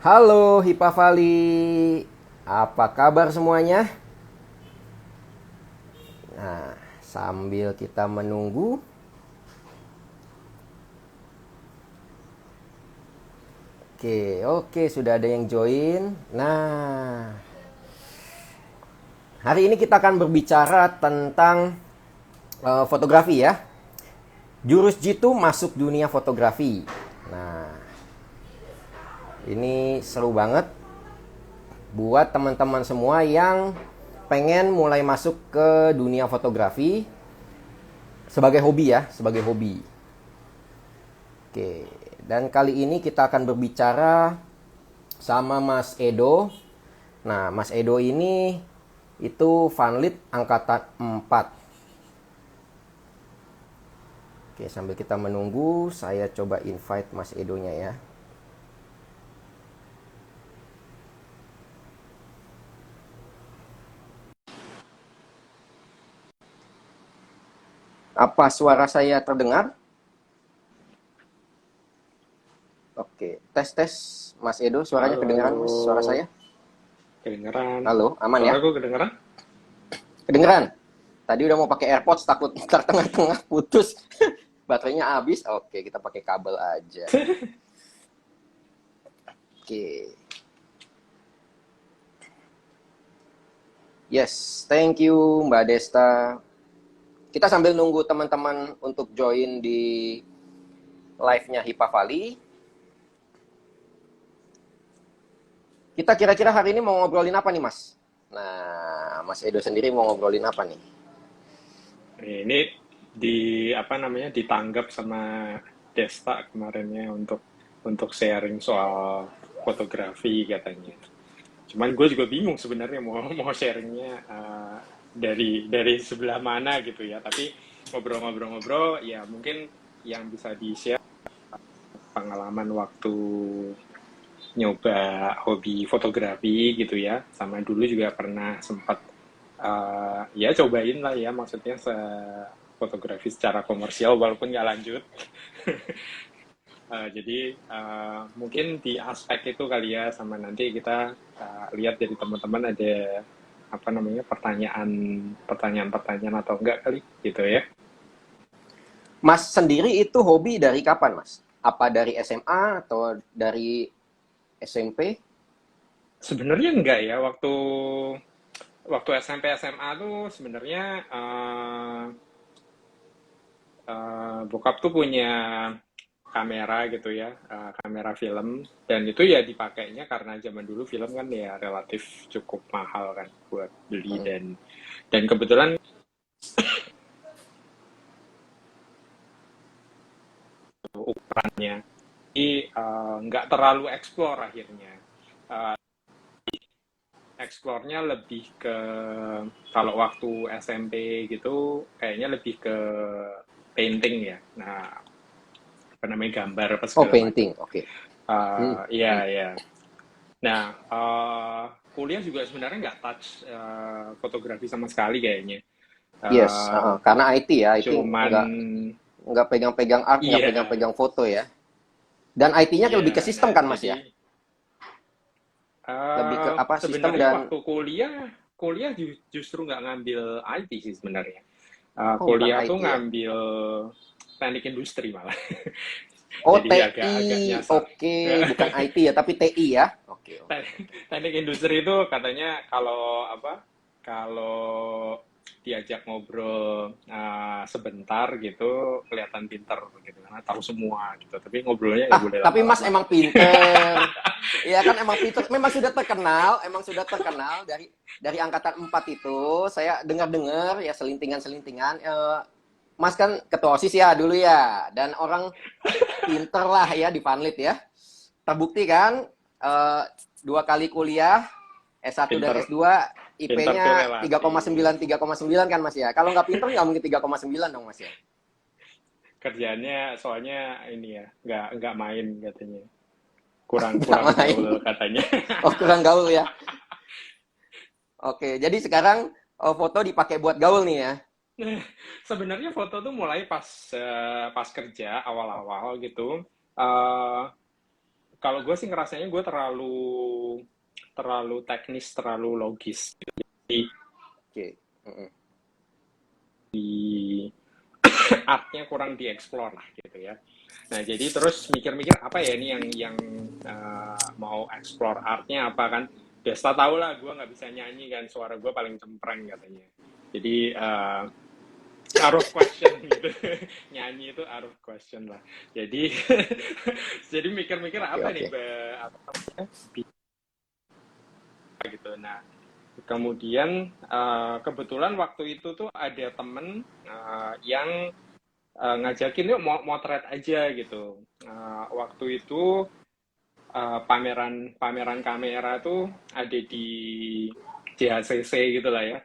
Halo Hipa Vali, apa kabar semuanya? Nah, sambil kita menunggu, oke, sudah ada yang join. Nah, hari ini kita akan berbicara tentang fotografi ya. Jurus Jitu masuk dunia fotografi. Nah, ini seru banget buat teman-teman semua yang pengen mulai masuk ke dunia fotografi sebagai hobi ya, sebagai hobi. Oke, dan kali ini kita akan berbicara sama Mas Edo. Nah, Mas Edo ini itu Vanlit angkatan 4. Oke, sambil kita menunggu, saya coba invite Mas Edonya ya. Apa suara saya terdengar? Oke, tes Mas Edo, suaranya kedengaran Mas? Suara Halo, saya? kedengeran. Halo, aman ya? Suaraku kedengeran? Kedengeran? Tadi udah mau pakai AirPods takut ntar tengah-tengah putus. Baterainya habis. Oke, kita pakai kabel aja. Oke. Yes, thank you Mbak Desta. Kita sambil nunggu teman-teman untuk join di live-nya Hipa Vali. Kita kira-kira hari ini mau ngobrolin apa nih, Mas? Nah, Mas Edo sendiri mau ngobrolin apa nih? Ini apa namanya ditanggap sama Desta kemarinnya untuk sharing soal fotografi katanya. Cuman gue juga bingung sebenarnya mau sharingnya dari sebelah mana gitu ya. Tapi ngobrol-ngobrol-ngobrol ya mungkin yang bisa di-share pengalaman waktu nyoba hobi fotografi gitu ya, sama dulu juga pernah sempat ya cobain lah ya, maksudnya fotografi secara komersial walaupun nggak lanjut. Jadi mungkin di aspek itu kali ya, sama nanti kita lihat dari teman-teman ada apa namanya pertanyaan-pertanyaan atau enggak kali gitu ya. Mas sendiri itu hobi dari kapan, Mas? Apa dari SMA atau dari SMP? Sebenarnya enggak ya, waktu waktu SMP SMA tuh sebenarnya bokap tuh punya kamera gitu ya, kamera film, dan itu ya dipakainya karena zaman dulu film kan ya relatif cukup mahal kan buat beli, Hmm. dan kebetulan ukurannya ini nggak terlalu explore akhirnya. Eh, Explore-nya lebih ke, kalau waktu SMP gitu kayaknya lebih ke painting ya. Nah, apa namanya, gambar apa Oh, segala macam. painting. Oke. Hmm. Iya, Hmm. iya. Nah, kuliah juga sebenarnya nggak touch fotografi sama sekali kayaknya. Yes, Eh, karena IT ya, IT Cuman, nggak pegang-pegang art, nggak iya, pegang-pegang foto ya. Dan IT-nya iya. lebih ke sistem Nah, kan, Mas jadi ya? Lebih ke apa? Sistem sebenarnya dan waktu kuliah justru nggak ngambil IT sih sebenarnya. oh, bukan Kuliah tuh IT ya. ngambil teknik industri malah. Oh, Jadi agak TI. nyasar. Oke, bukan IT ya, tapi TI ya. Oke, oke. Teknik industri itu katanya kalau apa? Kalau diajak ngobrol sebentar gitu kelihatan pinter gitu, karena tahu semua gitu. Tapi ngobrolnya nggak boleh Tapi Mas lama-lama. emang pinter. Iya kan emang pinter, memang sudah terkenal dari angkatan 4 itu. Saya dengar-dengar ya selintingan-selintingan. Mas kan ketua OSIS ya dulu ya, dan orang pinter lah ya di Panlit ya. Terbukti kan, eh, 2 kali kuliah, S1 dan Pinter, S2, pinter tuh IP-nya relatif. 3,9 kan Mas ya. Kalau nggak pinter nggak mungkin 3,9 dong Mas ya. Kerjaannya soalnya ini ya, nggak main katanya. Kurang Nggak kurang main. gaul katanya. Oh, kurang gaul ya. Oke, jadi sekarang foto dipakai buat gaul nih ya. Sebenarnya foto tuh mulai pas kerja awal-awal gitu. Eh, kalau gue sih ngerasanya gue terlalu teknis, terlalu logis. Jadi Oke. Mm-mm. di artnya kurang dieksplor lah gitu ya. Nah jadi terus mikir-mikir apa ya ini yang mau explore artnya apa kan. Desta tau lah gue nggak bisa nyanyi kan, suara gue paling cempreng katanya. Jadi out of question gitu. Nyanyi itu out of question lah. Jadi jadi mikir-mikir Oke, apa nih oke. apa namanya gitu. Nah kemudian kebetulan waktu itu tuh ada temen yang ngajakin yuk mau motret aja gitu. Waktu itu pameran pameran kamera tuh ada di JHCC gitu lah ya.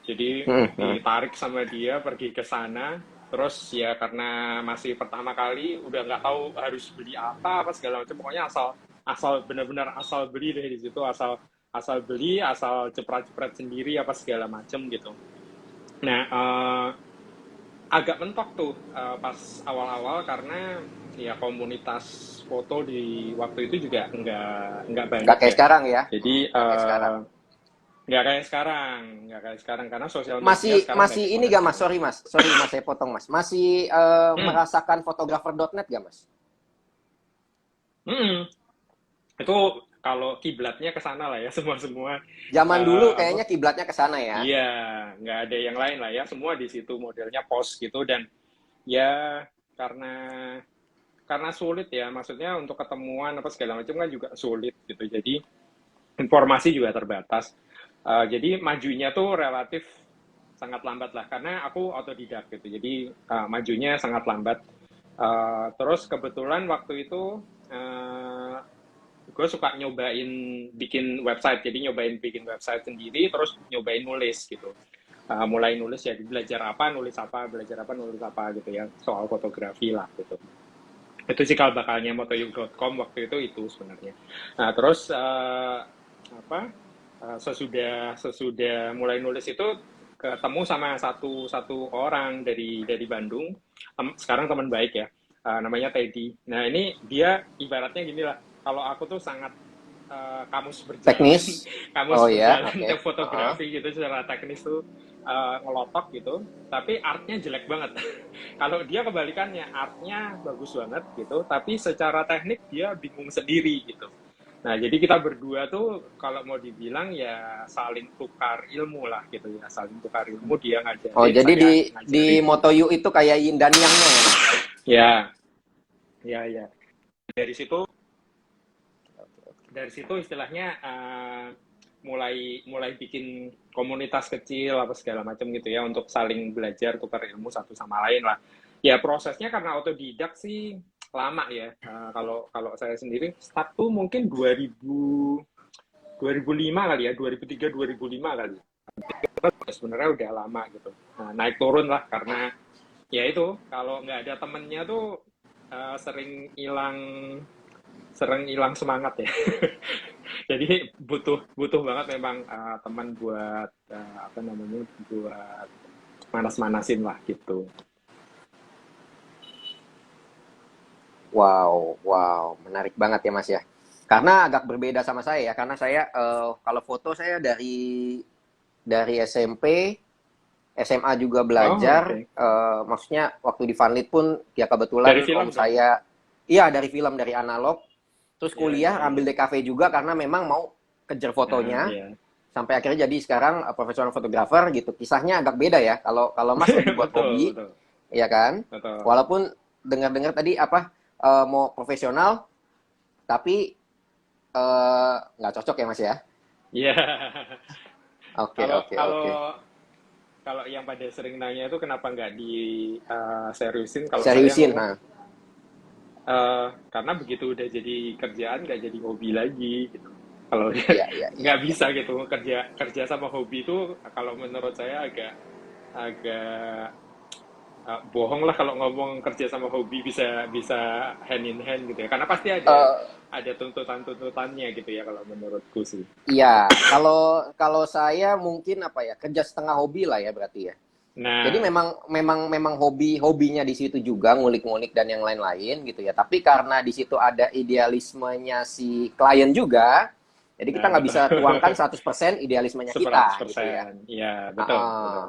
Jadi Mm-mm. ditarik sama dia pergi ke sana. Terus ya karena masih pertama kali udah nggak tahu harus beli apa segala macam. Pokoknya asal asal benar-benar asal beli deh di situ, asal asal beli, asal cepret-cepret sendiri apa segala macam gitu. Nah, agak mentok tuh pas awal-awal karena ya komunitas foto di waktu itu juga nggak Nggak banyak kayak ya. sekarang ya. Jadi Nggak kayak sekarang. nggak kayak sekarang karena sosial media Masih sekarang udah masih ini gak mas? eksponensial. Sorry mas, saya potong mas. Masih Hmm, merasakan fotografer.net gak mas? hmm. Itu kalau kiblatnya ke sana lah ya semua semua Zaman dulu apa? kayaknya kiblatnya ke sana ya. Iya, nggak ada yang lain lah ya. Semua di situ modelnya post gitu dan ya karena karena sulit ya, maksudnya untuk ketemuan apa segala macam kan juga sulit gitu. Jadi informasi juga terbatas. Jadi majunya tuh relatif sangat lambat lah karena aku otodidak gitu. Jadi majunya sangat lambat. Terus kebetulan waktu itu gue suka nyobain bikin website. Jadi nyobain bikin website sendiri, terus nyobain nulis gitu. Mulai nulis ya belajar apa, nulis apa, belajar apa, nulis apa gitu ya. Soal fotografi lah gitu. Itu cikal bakalnya motoyuk.com waktu itu sebenarnya. Nah terus apa sesudah sesudah mulai nulis itu ketemu sama satu orang dari Bandung, sekarang teman baik ya, namanya Teddy. Nah ini dia ibaratnya gini lah, kalau aku tuh sangat kamus berjalan Teknis. kamus Oh ya, berjalan oke. untuk fotografi gitu secara teknis tuh ngelotok gitu, tapi artnya jelek banget. Kalau dia kebalikannya, artnya bagus banget gitu, tapi secara teknik dia bingung sendiri gitu. Nah, jadi kita berdua tuh kalau mau dibilang ya saling tukar ilmu lah gitu ya, saling tukar ilmu, dia Oh ngajarin, jadi saya di ngajarin. Motoyu itu kayak yin dan yang-nya ya mas? Ya, ya, ya. Dari situ dari situ istilahnya mulai mulai bikin komunitas kecil apa segala macam gitu ya untuk saling belajar tukar ilmu satu sama lain lah. Ya prosesnya karena otodidak sih lama ya. Kalau kalau saya sendiri start tuh mungkin 2005 kali ya, 2003 2005 kali. Sebenarnya udah lama gitu. Nah, naik turun lah karena ya itu kalau nggak ada temennya tuh sering hilang semangat ya. Jadi butuh butuh banget memang teman buat apa namanya buat manas-manasin lah gitu. Wow, wow, menarik banget ya Mas ya. Karena agak berbeda sama saya ya, karena saya kalau foto saya dari SMP, SMA juga Oh oke. belajar. Maksudnya waktu di Vanlit pun ya Dari kebetulan om film dong. saya, iya dari film dari analog. Terus Ya ya kuliah ya. ambil DKV juga karena memang mau kejar Nah fotonya. ya. Sampai akhirnya jadi sekarang profesional fotografer gitu. Kisahnya agak beda ya. Kalau kalau Mas lebih buat Betul hobi, betul ya kan? betul. Walaupun dengar-dengar tadi apa mau profesional, tapi nggak cocok ya Mas ya. Iya. Oke, Kalau oke, oke. kalau kalau yang pada sering nanya itu kenapa nggak di seriusin? Kalau saya Seriusin, ngomong nah. karena begitu udah jadi kerjaan nggak jadi hobi lagi gitu. Kalau Iya, iya, iya, nggak iya. bisa gitu kerja kerja sama hobi itu kalau menurut saya agak agak bohong lah kalau ngomong kerja sama hobi bisa bisa hand in hand gitu ya. Karena pasti Eh, ada tuntutan-tuntutannya gitu ya kalau menurutku sih. iya, kalau kalau saya mungkin apa ya kerja setengah hobi lah ya berarti ya. Jadi Nah, memang hobinya di situ juga ngulik-ngulik dan yang lain-lain gitu ya. Tapi karena di situ ada idealismenya si klien juga, jadi kita nah nggak betul. bisa tuangkan 100% idealismenya Seperatus kita gitu ya. persen. Ya, betul, betul. Uh-uh.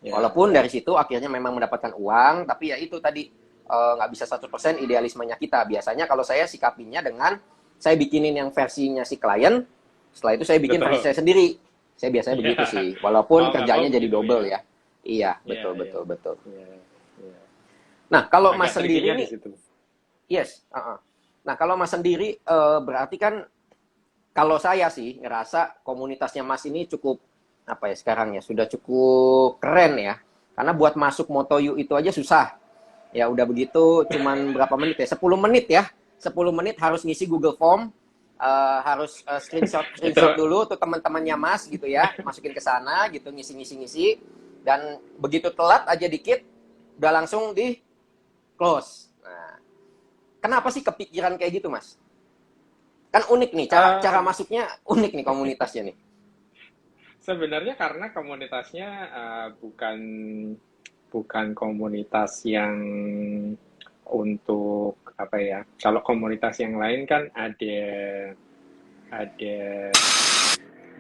Ya, Walaupun ya. dari situ akhirnya memang mendapatkan uang, tapi ya itu tadi nggak bisa 100% idealismenya kita. Biasanya kalau saya sikapinya dengan saya bikinin yang versinya si klien, setelah itu saya bikin versi Betul. saya sendiri. Saya biasanya Iya. begitu sih, walaupun Mau nggak mau kerjanya jadi begitu double ya. ya. Iya, Iya, betul, iya. betul, betul. Iya, iya. Nah, kalau Agak Mas sendiri tricky-nya di nih, situ. yes. Nah, kalau Mas sendiri, berarti kan kalau saya sih ngerasa komunitasnya Mas ini cukup, apa ya sekarang ya, sudah cukup keren ya. Karena buat masuk Moto U itu aja susah. Ya udah begitu cuman berapa menit ya? 10 menit ya. 10 menit harus ngisi Google Form, harus screenshot Itu screenshot dulu tuh teman-temannya Mas gitu ya, masukin ke sana gitu, ngisi-ngisi-ngisi, dan begitu telat aja dikit udah langsung di close. Nah, kenapa sih kepikiran kayak gitu, Mas? Kan unik nih, cara eh, cara masuknya unik nih komunitasnya nih. sebenarnya karena komunitasnya bukan bukan komunitas yang untuk apa ya? Kalau komunitas yang lain kan ada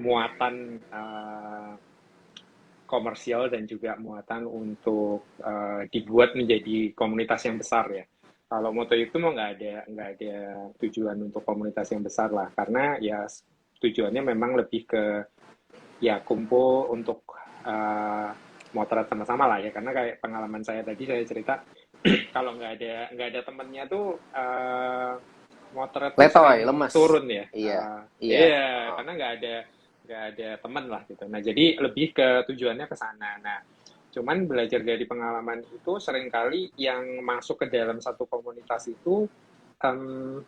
muatan komersial dan juga muatan untuk dibuat menjadi komunitas yang besar ya. Kalau moto itu mau nggak ada tujuan untuk komunitas yang besar lah, karena ya tujuannya memang lebih ke ya kumpul untuk uh, motret sama-sama lah ya, karena kayak pengalaman saya tadi saya cerita kalau nggak ada temennya tuh motret tuh Letoy, sering lemes. turun ya. Iya, iya. Iya, karena nggak ada teman lah gitu. Nah, jadi lebih ke tujuannya ke sana. Nah, cuman belajar dari pengalaman itu seringkali yang masuk ke dalam satu komunitas itu em,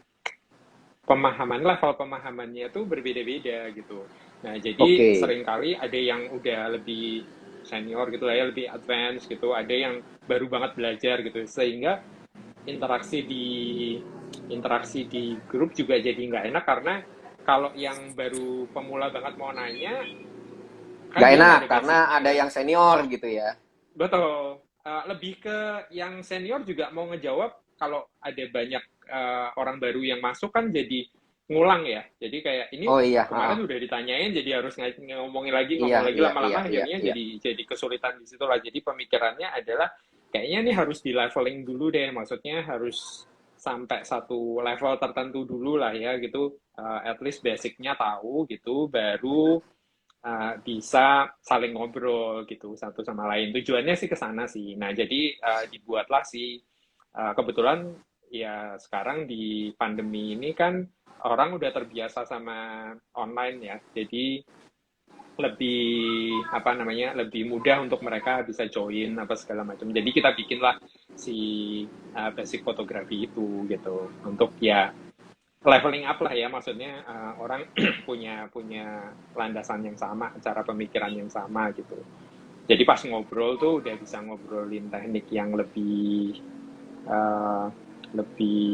level pemahamannya tuh berbeda-beda gitu. Nah, jadi Oke. seringkali ada yang udah lebih senior gitu lah ya, lebih advance gitu, ada yang baru banget belajar gitu, sehingga interaksi di interaksi di grup juga jadi nggak enak karena kalau yang baru pemula banget mau nanya kan Gak dia nggak enak ada karena basicnya ada kan. yang senior gitu ya. Betul. Lebih ke yang senior juga mau ngejawab kalau ada banyak orang baru yang masuk kan jadi ngulang ya. Jadi kayak ini Oh iya, kemarin udah ditanyain jadi harus iya, ngomong lagi iya, iya, lama-lama iya, akhirnya iya. jadi kesulitan di situ lah. Jadi pemikirannya adalah kayaknya nih harus di leveling dulu deh. Maksudnya harus sampai satu level tertentu dulu lah ya gitu. At least basicnya tahu gitu baru bisa saling ngobrol gitu satu sama lain. Tujuannya sih ke sana sih. Nah, jadi dibuatlah sih kebetulan ya sekarang di pandemi ini kan orang udah terbiasa sama online ya. Jadi lebih apa namanya lebih mudah untuk mereka bisa join apa segala macam. Jadi kita bikinlah si basic fotografi itu gitu untuk ya leveling up lah ya maksudnya orang punya punya landasan yang sama, cara pemikiran yang sama gitu. Jadi pas ngobrol tuh udah bisa ngobrolin teknik yang uh, lebih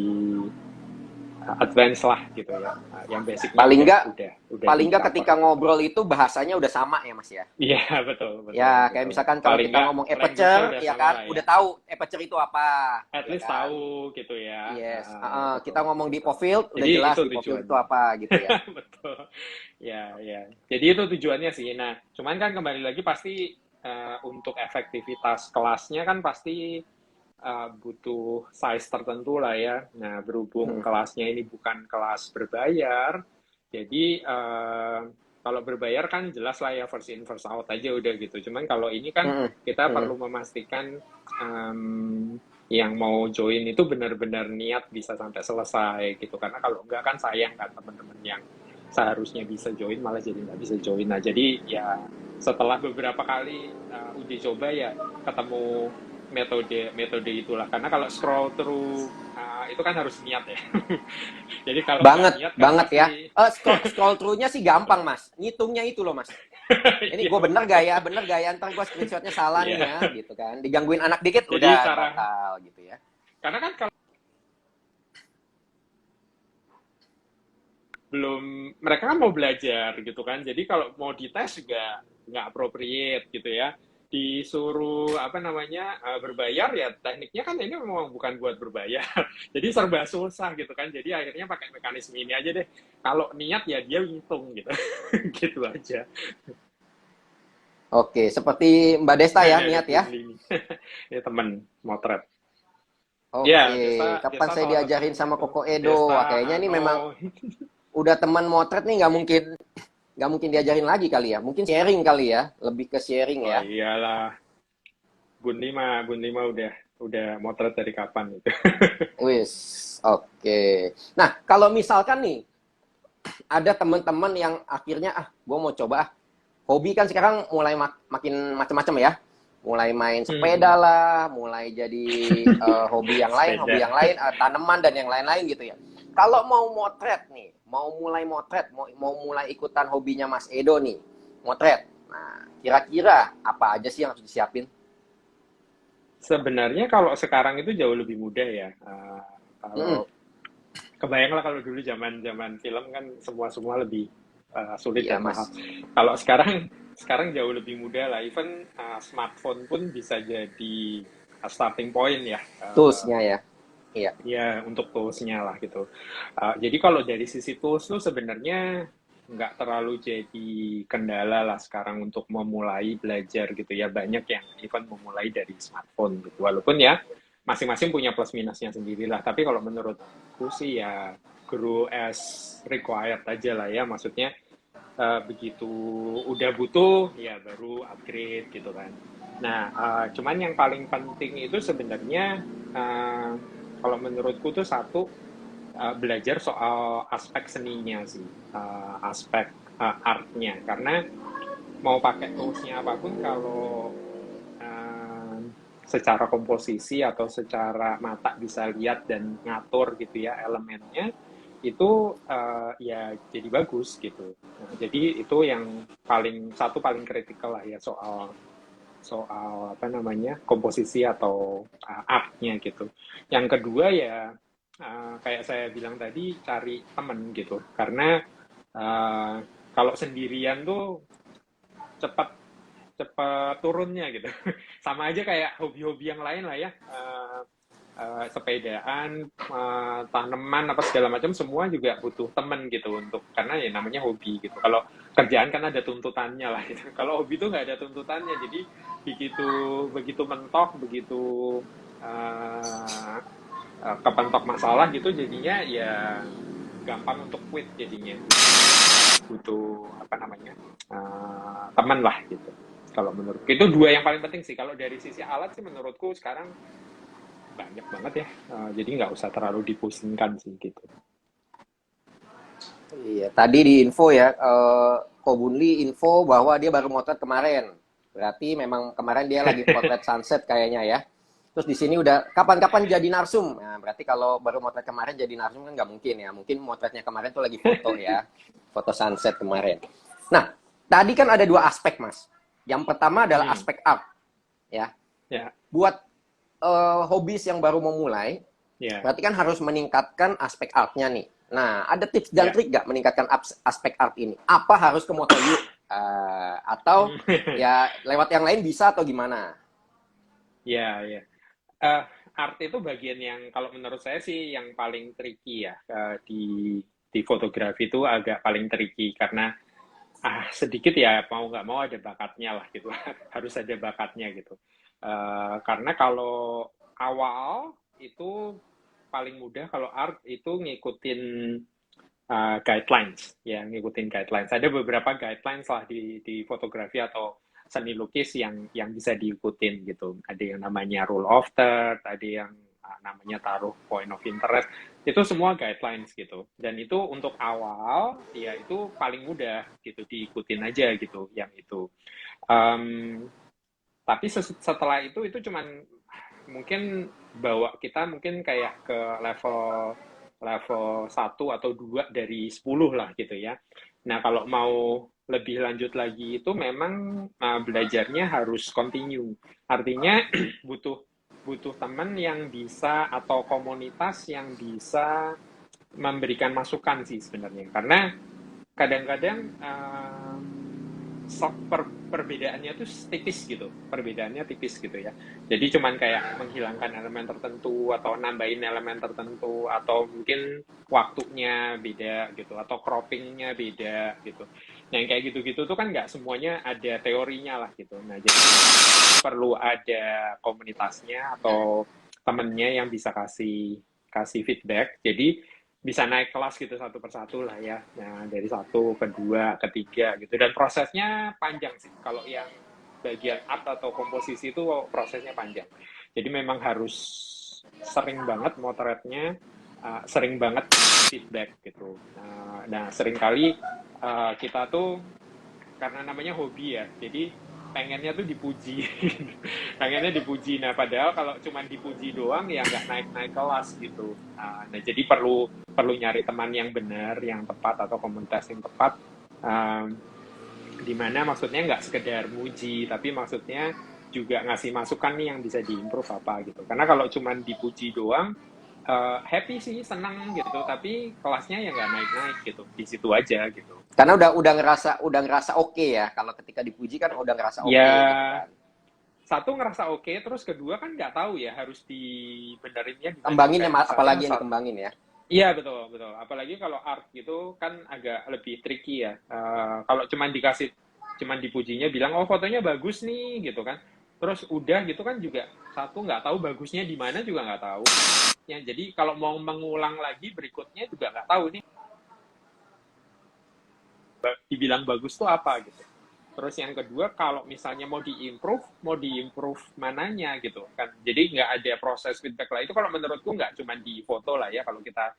advance lah gitu ya. Yang basicnya Paling udah nggak udah udah paling di nggak cover ketika gitu. ngobrol itu bahasanya udah sama ya, Mas ya. Iya betul betul Ya, kayak betul. misalkan kalau Paling kita nggak ngomong language-nya aperture, udah ya sama kan, lah ya. udah tahu aperture itu apa, At ya least kan. tahu gitu ya. Yes, Betul kita ngomong di betul. field, udah Jadi jelas itu di field itu tujuannya. apa gitu ya. Betul. Ya, ya. Jadi itu tujuannya sih. Nah, cuman kan kembali lagi pasti untuk efektivitas kelasnya kan pasti butuh size tertentu lah ya. Nah, berhubung Hmm, kelasnya ini bukan kelas berbayar, jadi kalau berbayar kan jelas lah ya first in first out aja udah gitu. Cuman kalau ini kan hmm, kita hmm. perlu memastikan yang mau join itu benar-benar niat bisa sampai selesai gitu. Karena kalau enggak kan sayang kan teman-teman yang seharusnya bisa join malah jadi nggak bisa join. Nah, jadi ya setelah beberapa kali uji coba ya ketemu metode metode itulah karena kalau scroll through itu kan harus niat ya. Jadi kalau nggak Banget, niat kan banget ya. pasti Scroll through-nya sih gampang, Mas. Ngitungnya itu loh, Mas. Ini iya gue bener gak betul. ya? Bener gak ya? Ntar gue screenshotnya salah nih Iya. ya, gitu kan. Digangguin anak dikit, Jadi udah cara batal gitu ya. karena kan kalau belum mereka kan mau belajar gitu kan. Jadi kalau mau dites juga nggak appropriate gitu ya. disuruh apa namanya berbayar ya tekniknya kan ini memang bukan buat berbayar. Jadi serba susah gitu kan. Jadi akhirnya pakai mekanisme ini aja deh. Kalau niat ya dia ngitung gitu. Gitu aja. Oke, seperti Mbak Desta Nah, ya, dari niat ya. Bunli ini. Ini temen motret. Ya, Oke, kapan Desta saya salah satu diajarin sama temenku. Koko Edo? Desta, Wah, kayaknya ini memang Ano, udah teman motret nih, nggak mungkin diajarin lagi kali ya. Mungkin sharing kali ya, lebih ke sharing oh ya. iyalah, Bun Lima udah motret dari kapan itu. Wis, oke. Nah, kalau misalkan nih ada teman-teman yang akhirnya gue mau coba hobi kan sekarang mulai makin macam-macam ya. Mulai main sepeda Hmm, lah, mulai jadi hobi sepeda. yang lain, tanaman dan yang lain-lain gitu ya. Kalau mau motret nih, mau mulai motret, mau mulai ikutan hobinya Mas Edo nih, motret. Nah, kira-kira apa aja sih yang harus disiapin? Sebenarnya kalau sekarang itu jauh lebih mudah ya. Kalau Mm-mm. kebayang lah kalau dulu zaman-zaman film kan semua lebih sulit Iya, dan mahal. Mas. Kalau sekarang jauh lebih mudah lah. Even smartphone pun bisa jadi starting point ya. Toolsnya ya. Iya. Ya untuk toolsnya lah gitu. Jadi kalau dari sisi tools tuh sebenarnya nggak terlalu jadi kendala lah sekarang untuk memulai belajar gitu ya. Banyak yang even memulai dari smartphone gitu. Walaupun ya masing-masing punya plus minusnya sendiri lah. Tapi kalau menurutku sih ya grow as required aja lah ya. Maksudnya begitu udah butuh ya baru upgrade gitu kan. Nah, cuman yang paling penting itu sebenarnya uh, kalau menurutku tuh satu belajar soal aspek seninya sih, aspek artnya. Karena mau pakai toolsnya apapun kalau uh, secara komposisi atau secara mata bisa lihat dan ngatur gitu ya elemennya itu ya jadi bagus gitu. Nah, jadi itu yang paling kritikal lah ya soal soal apa namanya komposisi atau artnya gitu. Yang kedua ya kayak saya bilang tadi cari temen gitu karena uh, kalau sendirian tuh cepat cepat turunnya gitu. Sama aja kayak hobi-hobi yang lain lah ya. Sepedaan, tanaman apa segala macam semua juga butuh temen gitu untuk karena ya namanya hobi gitu. Kalau kerjaan kan ada tuntutannya lah gitu. Kalau hobi itu nggak ada tuntutannya, jadi begitu begitu mentok, begitu uh, kepentok masalah gitu, jadinya ya gampang untuk quit jadinya. Butuh apa namanya teman lah gitu. Kalau menurutku itu dua yang paling penting sih. Kalau dari sisi alat sih menurutku sekarang banyak banget ya. Jadi nggak usah terlalu dipusingkan sih gitu. Iya, tadi di info ya, Ko Bunli info bahwa dia baru motret kemarin. Berarti memang kemarin dia lagi potret sunset kayaknya ya. Terus di sini udah kapan-kapan jadi narsum. Nah, berarti kalau baru motret kemarin jadi narsum kan nggak mungkin ya. Mungkin motretnya kemarin tuh lagi foto ya, foto sunset kemarin. Nah, tadi kan ada dua aspek, Mas. Yang pertama adalah Hmm, aspek art, ya. ya, Buat hobis yang baru memulai, ya, berarti kan harus meningkatkan aspek artnya nih. Nah, ada tips dan ya. trik nggak meningkatkan aspek art ini? Apa harus ke Motoyu? Atau ya lewat yang lain bisa atau gimana? Ya, ya. Eh, art itu bagian yang kalau menurut saya sih yang paling tricky ya di fotografi itu agak paling tricky karena sedikit ya mau nggak mau ada bakatnya lah gitu harus ada bakatnya gitu. Karena kalau awal itu paling mudah kalau art itu ngikutin guidelines ya ngikutin guidelines ada beberapa guidelines lah di fotografi atau seni lukis yang bisa diikutin gitu ada yang namanya rule of third ada yang namanya taruh point of interest itu semua guidelines gitu dan itu untuk awal ya itu paling mudah gitu diikutin aja gitu yang itu. Um, tapi setelah itu cuman mungkin bawa kita mungkin kayak ke level level 1 atau 2 dari 10 lah gitu ya. Nah, kalau mau lebih lanjut lagi itu memang belajarnya harus continue. Artinya butuh butuh teman yang bisa atau komunitas yang bisa memberikan masukan sih sebenarnya. Karena kadang-kadang perbedaannya tuh tipis gitu, perbedaannya tipis gitu ya. Jadi cuman kayak menghilangkan elemen tertentu atau nambahin elemen tertentu atau mungkin waktunya beda gitu atau croppingnya beda gitu. Yang kayak gitu-gitu tuh kan nggak semuanya ada teorinya lah gitu. Nah jadi perlu ada komunitasnya atau temennya yang bisa kasih kasih feedback. Jadi bisa naik kelas gitu satu persatu lah ya. Nah, dari satu, kedua, ketiga gitu. Dan prosesnya panjang sih. Kalau yang bagian art atau komposisi itu prosesnya panjang. Jadi memang harus sering banget motretnya, sering banget feedback gitu. Nah sering kali kita tuh karena namanya hobi ya, jadi pengennya tuh dipuji, pengennya dipuji. Nah padahal kalau cuma dipuji doang ya nggak naik-naik kelas gitu. Nah jadi perlu perlu nyari teman yang benar, yang tepat atau komunitas yang tepat. Um, Dimana maksudnya nggak sekedar muji, tapi maksudnya juga ngasih masukan nih yang bisa diimprove apa gitu. Karena kalau cuma dipuji doang, happy sih, senang gitu, tapi kelasnya ya nggak naik-naik gitu, di situ aja gitu. Karena udah ngerasa oke ya. Kalau ketika dipuji kan udah ngerasa Ya, oke gitu kan. satu ngerasa oke, terus kedua kan nggak tahu ya harus dibenderinnya di mana. Kembangin ya, Kayak misalnya, apalagi yang dikembangin ya. iya betul betul. Apalagi kalau art gitu kan agak lebih tricky ya. Kalau cuman dipujinya bilang oh fotonya bagus nih gitu kan. Terus udah gitu kan juga satu nggak tahu bagusnya di mana juga nggak tahu. Ya, jadi kalau mau mengulang lagi berikutnya juga nggak tahu nih dibilang bagus tuh apa gitu. Terus yang kedua, kalau misalnya mau diimprove mananya gitu kan. Jadi nggak ada proses feedback lah. Itu kalau menurutku nggak cuma di foto lah ya. Kalau kita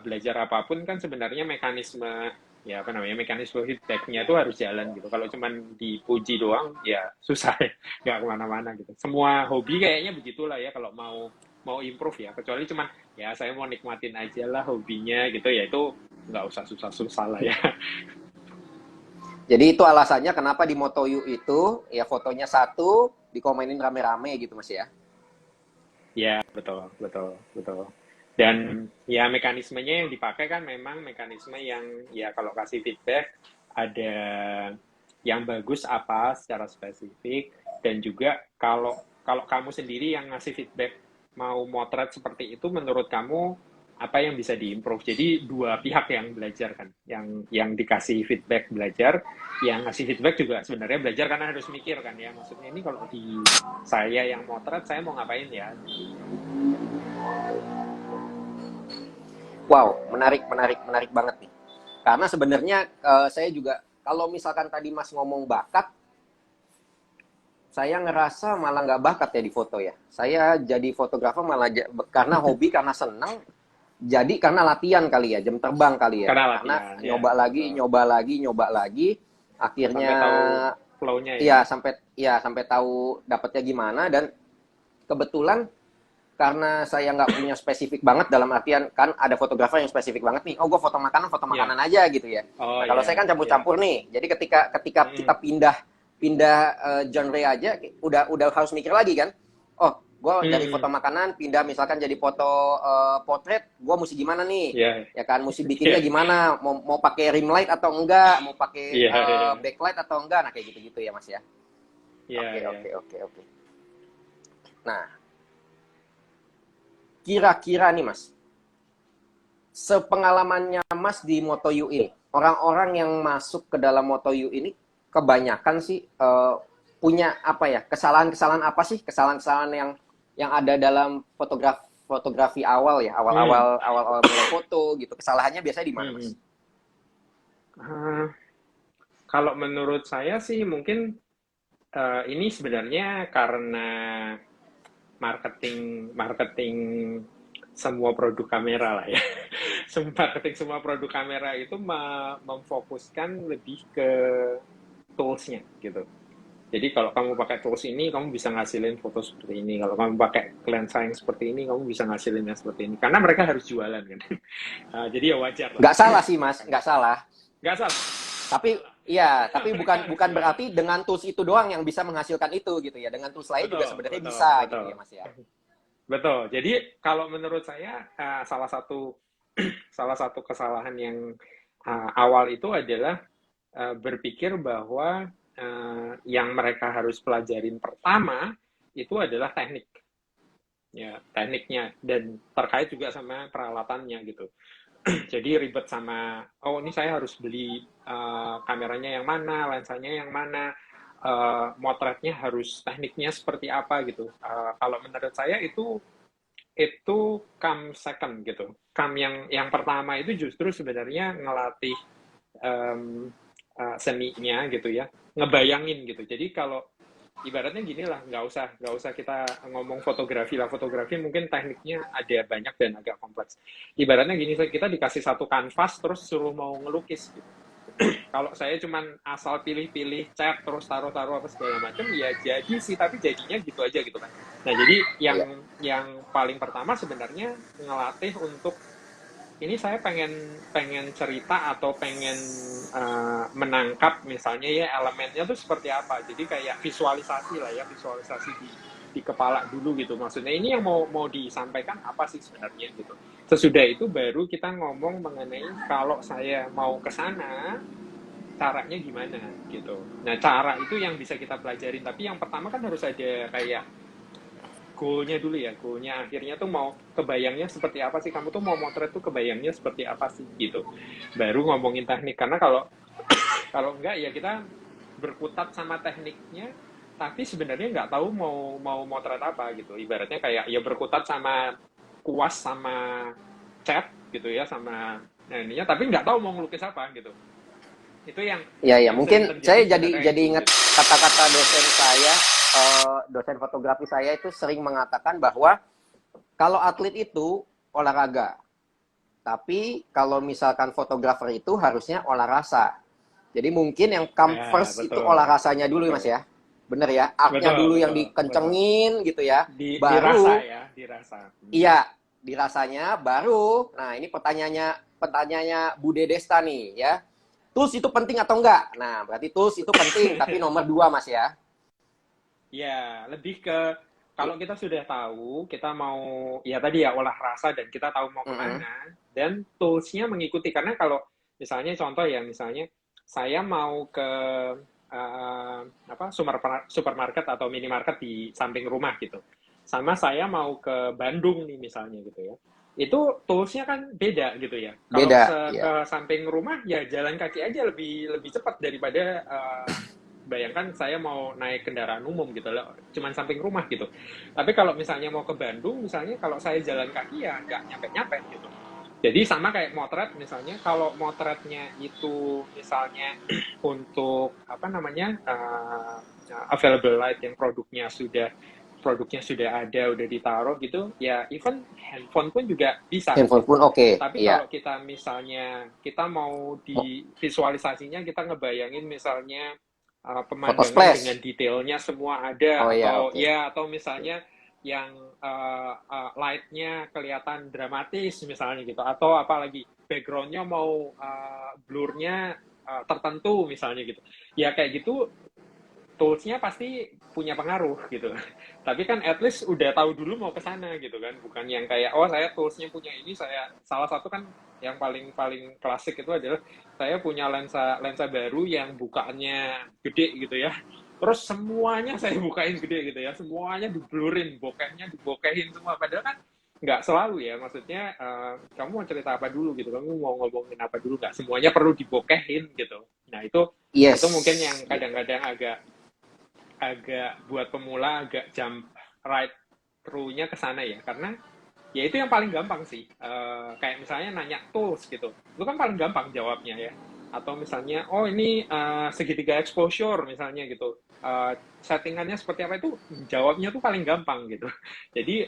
belajar apapun kan sebenarnya mekanisme ya apa namanya mekanisme feedbacknya itu harus jalan gitu. Kalau cuma dipuji doang ya susah ya, nggak kemana-mana gitu. Semua hobi kayaknya begitulah ya kalau mau mau improve ya. Kecuali cuman ya saya mau nikmatin aja lah hobinya gitu ya itu nggak usah susah-susah lah ya. Jadi itu alasannya kenapa di Moto U itu ya fotonya satu dikomenin rame-rame gitu Mas ya. Ya, betul, betul, betul. Dan ya mekanismenya yang dipakai kan memang mekanisme yang ya kalau kasih feedback ada yang bagus apa secara spesifik dan juga kalau kalau kamu sendiri yang ngasih feedback mau motret seperti itu menurut kamu apa yang bisa diimprove. Jadi dua pihak yang belajar kan, yang dikasih feedback belajar, yang ngasih feedback juga sebenarnya belajar karena harus mikir kan ya. Maksudnya ini kalau di saya yang motret saya mau ngapain ya. Wow, menarik, menarik, menarik banget nih. Karena sebenarnya saya juga kalau misalkan tadi Mas ngomong bakat, saya ngerasa malah nggak bakat ya di foto ya. Saya jadi fotografer malah karena hobi, karena senang, jadi karena latihan kali ya, jam terbang kali ya. Karena Karena latihan, ya, nyoba lagi, betul. nyoba lagi, nyoba lagi, akhirnya Sampai tahu flow-nya ya. ya sampai tahu dapatnya gimana. Dan kebetulan karena saya nggak punya spesifik banget, dalam artian kan ada fotografer yang spesifik banget nih, oh gue foto Ya. makanan aja gitu ya. Oh Nah kalau saya ya, kan ya. campur-campur nih, jadi ketika kita Mm-mm. pindah pindah genre aja, udah harus mikir lagi kan, oh gue dari foto Mm-mm. makanan pindah misalkan jadi foto potret, gue mesti gimana nih, Ya, ya kan, mesti ya, bikinnya gimana, mau pakai rim light atau enggak, mau pakai ya, ya, backlight atau enggak, nah kayak gitu-gitu ya Mas ya. ya, Oke, ya. oke, oke, oke. Nah, kira-kira nih Mas, sepengalamannya Mas di Moto U ini, orang-orang yang masuk ke dalam Moto U ini kebanyakan sih punya apa ya, kesalahan-kesalahan apa sih, kesalahan-kesalahan yang ada dalam fotografi awal ya, Hmm. awal-awal mulai foto gitu, kesalahannya biasanya di mana Hmm. Mas? Hmm. Ah, kalau menurut saya sih mungkin ini sebenarnya karena marketing marketing semua produk kamera lah ya. Marketing semua produk kamera itu memfokuskan lebih ke toolsnya gitu. Jadi kalau kamu pakai tools ini, kamu bisa ngasilin foto seperti ini. Kalau kamu pakai lensa yang seperti ini, kamu bisa ngasilin yang seperti ini. Karena mereka harus jualan kan. Jadi ya wajar lah. Nggak salah sih Mas, nggak salah. Nggak salah. Tapi iya, tapi bukan Harus bukan jualan. berarti dengan tools itu doang yang bisa menghasilkan itu gitu ya. Dengan tools lain juga Betul, sebenarnya betul, bisa gitu betul. ya Mas ya. Betul. Jadi kalau menurut saya salah satu salah satu kesalahan yang awal itu adalah berpikir bahwa yang mereka harus pelajarin pertama itu adalah teknik, ya tekniknya, dan terkait juga sama peralatannya gitu. Jadi ribet sama, oh ini saya harus beli kameranya yang mana, lensanya yang mana, motretnya harus tekniknya seperti apa gitu. Kalau menurut saya itu come second gitu. Come yang pertama itu justru sebenarnya ngelatih em, seninya gitu ya, ngebayangin gitu. Jadi kalau ibaratnya gini lah, nggak usah kita ngomong fotografi lah. Fotografi mungkin tekniknya ada banyak dan agak kompleks. Ibaratnya gini, kita dikasih satu kanvas terus suruh mau ngelukis gitu. Kalau saya cuman asal pilih-pilih cat terus taruh-taruh apa segala macam, ya jadi sih, tapi jadinya gitu aja gitu kan. Nah jadi yang Iya. yang paling pertama sebenarnya ngelatih untuk ini, saya pengen pengen cerita atau pengen menangkap misalnya ya elemennya tuh seperti apa. Jadi kayak visualisasi lah ya, visualisasi di kepala dulu gitu. Maksudnya ini yang mau disampaikan apa sih sebenarnya gitu. Sesudah itu baru kita ngomong mengenai kalau saya mau ke sana caranya gimana gitu. Nah, cara itu yang bisa kita pelajarin, tapi yang pertama kan harus ada kayak goalnya dulu ya, goalnya akhirnya tuh mau kebayangnya seperti apa sih, kamu tuh mau motret tuh kebayangnya seperti apa sih gitu, baru ngomongin teknik. Karena kalau kalau enggak ya kita berkutat sama tekniknya tapi sebenarnya nggak tahu mau motret apa gitu. Ibaratnya kayak ya berkutat sama kuas sama cat gitu ya, sama nah ininya, tapi nggak tahu mau ngelukis apa gitu. Itu yang Iya, ya, sering mungkin terjadi saya sebenarnya jadi itu ingat gitu. kata-kata dosen saya, dosen fotografi saya itu sering mengatakan bahwa kalau atlet itu olahraga, tapi kalau misalkan fotografer itu harusnya olah rasa. Jadi mungkin yang come Ya first itu olah betul, rasanya dulu, Mas betul, ya. Bener ya, artnya betul, dulu yang betul, betul. dikencengin gitu ya. Dirasa Baru, ya, dirasa. iya, dirasanya baru. Nah, ini pertanyaannya Bude Desta nih ya. Tools itu penting atau enggak? Nah, berarti tools itu penting, tapi nomor dua, Mas ya. Ya, lebih ke kalau kita sudah tahu, kita mau, ya tadi ya olah rasa dan kita tahu mau Mm-mm. kemana, dan toolsnya mengikuti. Karena kalau misalnya contoh ya, misalnya saya mau ke eh, apa supermarket atau minimarket di samping rumah gitu, sama saya mau ke Bandung nih misalnya gitu ya, itu toolsnya kan beda gitu ya. Kalau Beda, ya. ke samping rumah ya jalan kaki aja lebih lebih cepat daripada bayangkan saya mau naik kendaraan umum gitu loh, cuman samping rumah gitu. Tapi kalau misalnya mau ke Bandung, misalnya kalau saya jalan kaki ya nggak nyampe-nyampe gitu. Jadi sama kayak motret misalnya, kalau motretnya itu misalnya untuk apa namanya available light yang produknya sudah ada, udah ditaruh gitu, ya even handphone pun juga bisa Handphone gitu. pun oke, Tapi iya. kalau kita misalnya kita mau di visualisasinya, kita ngebayangin misalnya Foto pemandangan dengan splash. detailnya semua ada, Oh iya, atau oke. ya atau misalnya yang light-nya kelihatan dramatis misalnya gitu, atau apalagi background-nya mau blur-nya tertentu misalnya gitu. Ya kayak gitu tools-nya pasti punya pengaruh gitu. Tapi kan at least udah tahu dulu mau ke sana gitu kan. Bukan yang kayak, oh saya tools-nya punya ini, saya salah satu kan yang paling paling klasik itu adalah saya punya lensa lensa baru yang bukaannya gede gitu ya. Terus semuanya saya bukain gede gitu ya. Semuanya diblurin, bokehnya dibokehin semua. Padahal kan nggak selalu ya. Maksudnya kamu mau cerita apa dulu gitu. Kamu mau ngomongin apa dulu. Nggak semuanya perlu dibokehin gitu. Nah itu mungkin yang Yes. Ya. kadang-kadang agak agak buat pemula agak jump right through-nya ke sana ya, karena ya itu yang paling gampang sih. Kayak misalnya nanya tools gitu, itu kan paling gampang jawabnya ya. Atau misalnya oh ini segitiga exposure misalnya gitu, settingannya seperti apa, itu jawabnya tuh paling gampang gitu. Jadi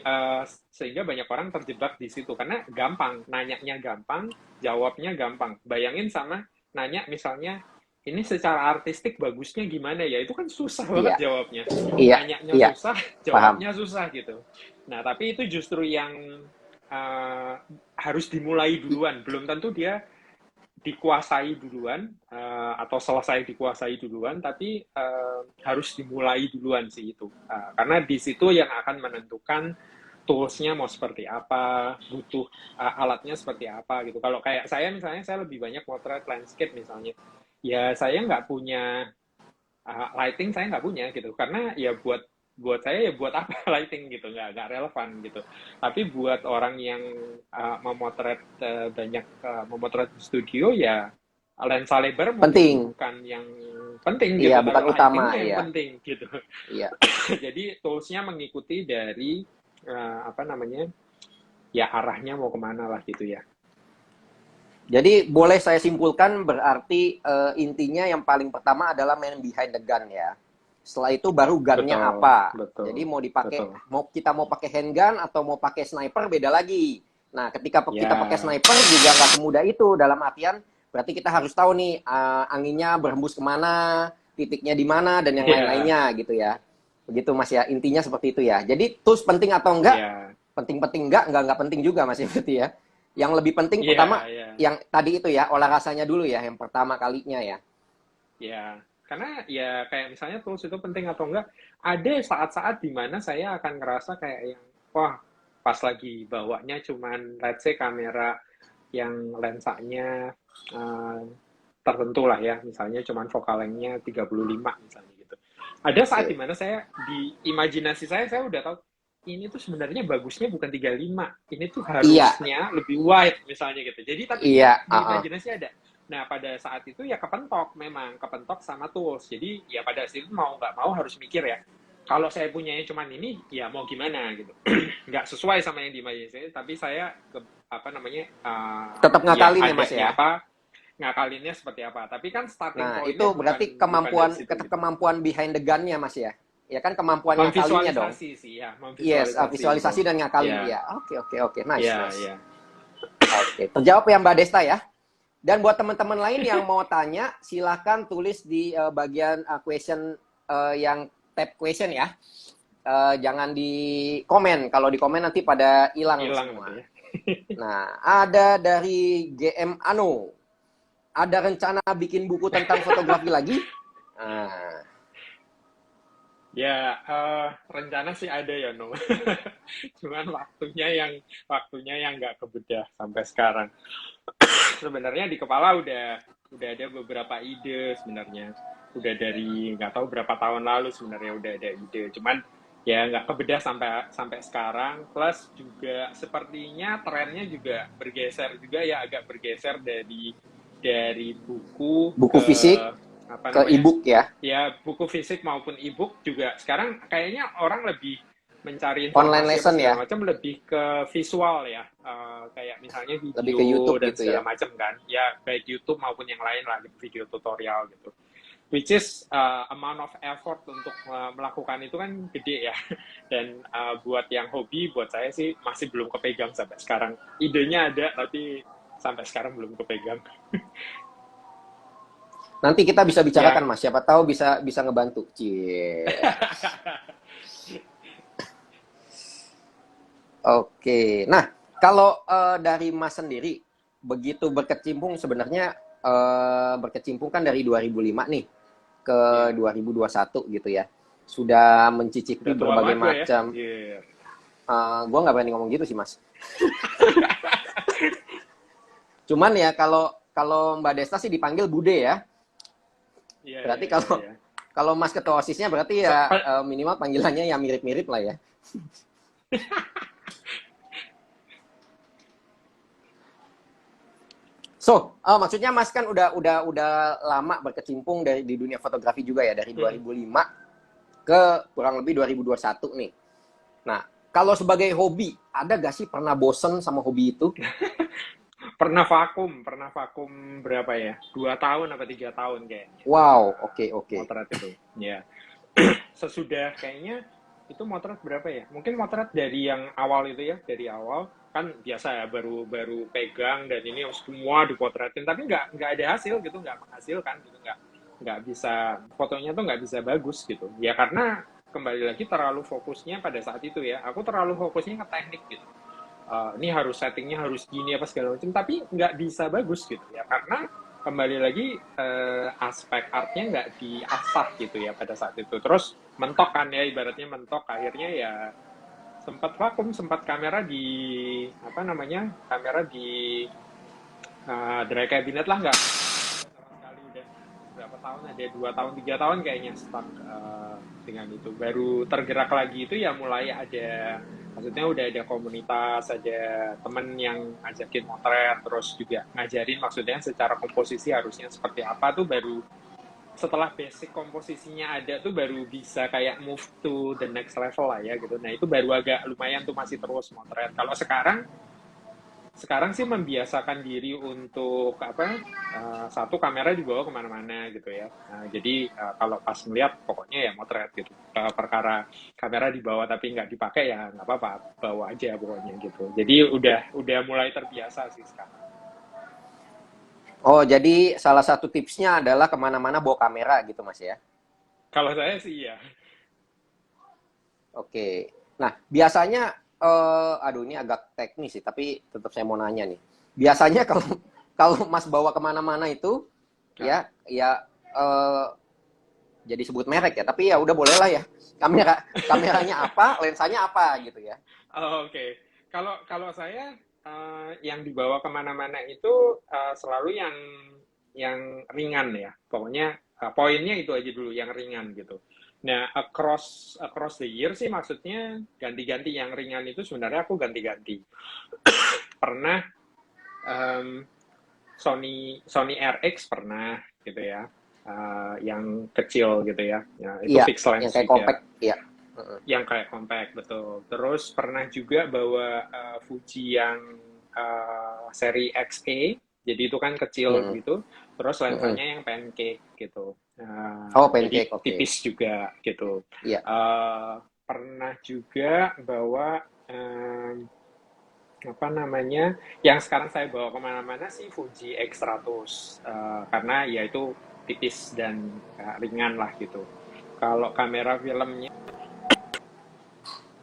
sehingga banyak orang terjebak di situ karena gampang, nanyanya gampang, jawabnya gampang. Bayangin sama nanya misalnya ini secara artistik bagusnya gimana ya, itu kan susah Iya. banget jawabnya. Iya. Nanyanya Iya. susah, Paham. jawabnya susah gitu. Nah, tapi itu justru yang uh, harus dimulai duluan. Belum tentu dia dikuasai duluan atau selesai dikuasai duluan, tapi harus dimulai duluan sih itu. Karena di situ yang akan menentukan toolsnya mau seperti apa, butuh alatnya seperti apa gitu. Kalau kayak saya misalnya, saya lebih banyak potret landscape misalnya. ya saya nggak punya lighting, saya nggak punya gitu, karena ya buat buat saya ya buat apa lighting gitu, nggak relevan gitu. Tapi buat orang yang memotret banyak memotret di studio ya lensa lebar mungkin Penting. bukan yang penting Iya, gitu, tapi bukan utama lightingnya yang ya. penting gitu. Iya. Jadi toolsnya mengikuti dari apa namanya ya arahnya mau kemana lah gitu ya. Jadi boleh saya simpulkan berarti intinya yang paling pertama adalah main behind the gun ya. Setelah itu baru gunnya Betul, apa. betul, Jadi mau dipakai, betul. kita mau pakai handgun atau mau pakai sniper beda lagi. Nah, ketika kita pakai Ya, sniper juga nggak semudah itu, dalam artian berarti kita harus tahu nih anginnya berhembus kemana, titiknya di mana dan yang ya, lain-lainnya gitu ya. Begitu Mas ya, intinya seperti itu ya. Jadi tools penting atau enggak? ya, Penting-penting enggak penting juga Mas ya berarti ya. Yang lebih penting pertama ya, ya. yang tadi itu ya, olah rasanya dulu ya, yang pertama kalinya ya. Ya, karena ya kayak misalnya tools itu penting atau enggak, ada saat-saat di mana saya akan ngerasa kayak yang, wah, pas lagi bawanya cuman, let's say kamera yang lensanya eh, tertentu lah ya, misalnya cuman focal length-nya 35 misalnya gitu. Ada saat di Oke. mana saya, di imajinasi saya udah tahu, ini tuh sebenarnya bagusnya bukan 35, ini tuh Iya, harusnya lebih wide misalnya gitu. Jadi tapi iya, di imajinasi ada. Nah, pada saat itu ya kepentok, memang kepentok sama tools. Jadi ya pada saat itu mau nggak mau harus mikir ya. Kalau saya punyanya cuman ini, ya mau gimana gitu. Nggak sesuai sama yang di imajinasi, tapi saya apa namanya, tetap ya ngakalin ya Mas adanya ya. apa, ngakalinnya seperti apa. Tapi kan starting Nah, itu point-nya berarti bukan dari kemampuan situ gitu. kemampuan behind the gun-nya Mas ya. Ya kan kemampuan ngakalinya dong. Memvisualisasi sih ya, Yes, memvisualisasi itu. visualisasi dan ngakalin. Ya, Iya. Oke, oke, oke. Nice, ya, nice. ya. Oke, terjawab ya Mbak Desta ya. Dan buat teman-teman lain yang mau tanya, silahkan tulis di bagian question yang tab question ya. Jangan di komen. Kalau di komen nanti pada hilang Hilang semua. gitu ya. Nah, ada dari GM Ano. Ada rencana bikin buku tentang fotografi lagi? Nah, Ya, rencana sih ada ya, No. Cuman waktunya yang nggak kebedah sampai sekarang. Sebenarnya di kepala udah ada beberapa ide sebenarnya. Udah dari nggak tahu berapa tahun lalu sebenarnya udah ada ide. Cuman ya nggak kebedah sampai sampai sekarang. Plus juga sepertinya trennya juga bergeser juga ya, agak bergeser dari buku buku ke fisik apa ke namanya, e-book ya. ya buku fisik maupun e-book juga sekarang kayaknya orang lebih mencari Online informasi apa lesson segala ya. macam lebih ke visual ya. Kayak misalnya Lebih ke YouTube video dan gitu ya. segala macam kan ya, baik YouTube maupun yang lain lah gitu, video tutorial gitu, which is amount of effort untuk melakukan itu kan gede ya. Dan buat yang hobi, buat saya sih masih belum kepegang sampai sekarang. Idenya ada tapi sampai sekarang belum kepegang. Nanti kita bisa Yang bicarakan Mas, siapa tahu bisa bisa ngebantu. Cie. Oke. Nah, kalau dari Mas sendiri begitu berkecimpung sebenarnya berkecimpung kan dari 2005 nih ke ya 2021 gitu ya. Sudah mencicipi udah tua berbagai banget gue ya, macam. anjir. Gue nggak berani ngomong gitu sih Mas. Cuman ya kalau kalau Mbak Desta sih dipanggil Bude ya. Iya, Berarti iya, iya, kalau iya. kalau Mas ketua OSISnya berarti ya minimal panggilannya ya mirip-mirip lah ya. So, maksudnya Mas kan udah lama berkecimpung di dunia fotografi juga ya dari Hmm. 2005 ke kurang lebih 2021 nih. Nah, kalau sebagai hobi, ada gak sih pernah bosen sama hobi itu? Pernah vakum berapa ya? 2 tahun apa 3 tahun kayaknya. Wow, oke oke. Motret itu. Ya. Sesudah kayaknya itu motret berapa ya? Mungkin motret dari yang awal itu ya, dari awal kan biasa ya, baru baru pegang dan ini semua dipotretin, tapi nggak ada hasil gitu, nggak menghasilkan gitu, nggak bisa, fotonya tuh nggak bisa bagus gitu. Ya karena kembali lagi terlalu fokusnya pada saat itu ya, aku terlalu fokusnya ke teknik gitu. Ini harus settingnya harus gini apa segala macam, tapi nggak bisa bagus gitu ya karena kembali lagi aspek artnya nggak diasah gitu ya pada saat itu. Terus mentok kan ya, ibaratnya mentok, akhirnya ya sempat vakum, sempat kamera di apa namanya, kamera di dry cabinet lah, nggak sama sekali udah. tahun, ada 2 tahun, 3 tahun kayaknya stuck dengan itu. Baru tergerak lagi itu ya mulai ada, maksudnya udah ada komunitas, ada temen yang ngajakin motret, terus juga ngajarin maksudnya secara komposisi harusnya seperti apa tuh baru setelah basic komposisinya ada tuh baru bisa kayak move to the next level lah ya gitu. Nah itu baru agak lumayan tuh masih terus motret. Kalau sekarang sih membiasakan diri untuk apa satu kamera dibawa kemana-mana gitu ya. Jadi kalau pas melihat pokoknya ya motret gitu. Perkara kamera dibawa tapi nggak dipakai ya nggak apa-apa, bawa aja pokoknya gitu. Jadi udah mulai terbiasa sih sekarang. Oh, jadi salah satu tipsnya adalah kemana-mana bawa kamera gitu, Mas ya? Kalau saya sih ya. Oke. Nah, biasanya, aduh ini agak teknis sih, tapi tetap saya mau nanya nih. Biasanya kalau kalau Mas bawa kemana-mana itu, Nah, ya jadi sebut merek ya, tapi ya udah boleh lah ya. Kameranya apa, lensanya apa gitu ya. oh, oke. Kalau kalau saya yang dibawa kemana-mana itu selalu yang ringan ya. Pokoknya poinnya itu aja dulu yang ringan gitu. Nah, across the year sih maksudnya ganti-ganti yang ringan itu sebenarnya aku ganti-ganti. Pernah em, Sony Sony RX pernah gitu ya. Yang kecil gitu ya. Ya, itu Iya, fixed yang lens kayak juga. compact, iya. Heeh. Yang kayak compact, betul. Terus pernah juga bawa Fuji yang seri XA, jadi itu kan kecil Mhm, gitu. Terus mhm. lensanya yang pancake gitu. Oh, Jadi pancake, oke. tipis juga gitu. Iya. Pernah juga bawa apa namanya, yang sekarang saya bawa kemana-mana sih Fuji X100, karena ya itu tipis dan ringan lah gitu. Kalau kamera filmnya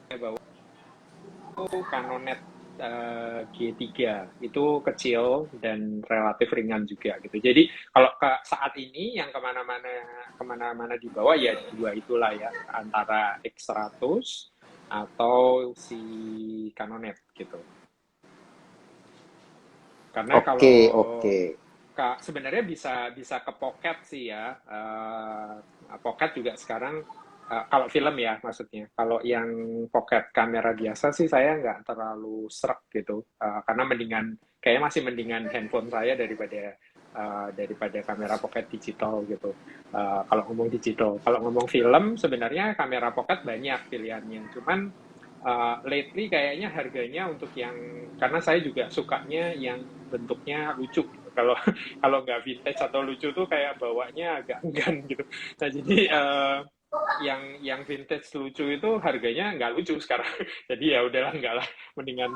saya bawa Canonet G3 itu kecil dan relatif ringan juga gitu. Jadi kalau saat ini yang kemana-mana dibawa ya dua itulah ya antara X100 atau si Canonet gitu. Karena Oke, kalau oke. sebenarnya bisa bisa ke pocket sih ya. Pocket juga sekarang kalau film ya maksudnya. Kalau yang pocket kamera biasa sih saya nggak terlalu srek gitu. Karena mendingan kayaknya masih mendingan handphone saya daripada kamera pocket digital gitu. Kalau ngomong digital, kalau ngomong film sebenarnya kamera pocket banyak pilihannya. Cuman lately kayaknya harganya untuk yang karena saya juga sukanya yang bentuknya lucu gitu. Kalau kalau nggak vintage atau lucu tuh kayak bawanya agak enggan gitu. Nah jadi yang vintage lucu itu harganya nggak lucu sekarang. Jadi ya udahlah nggak lah, mendingan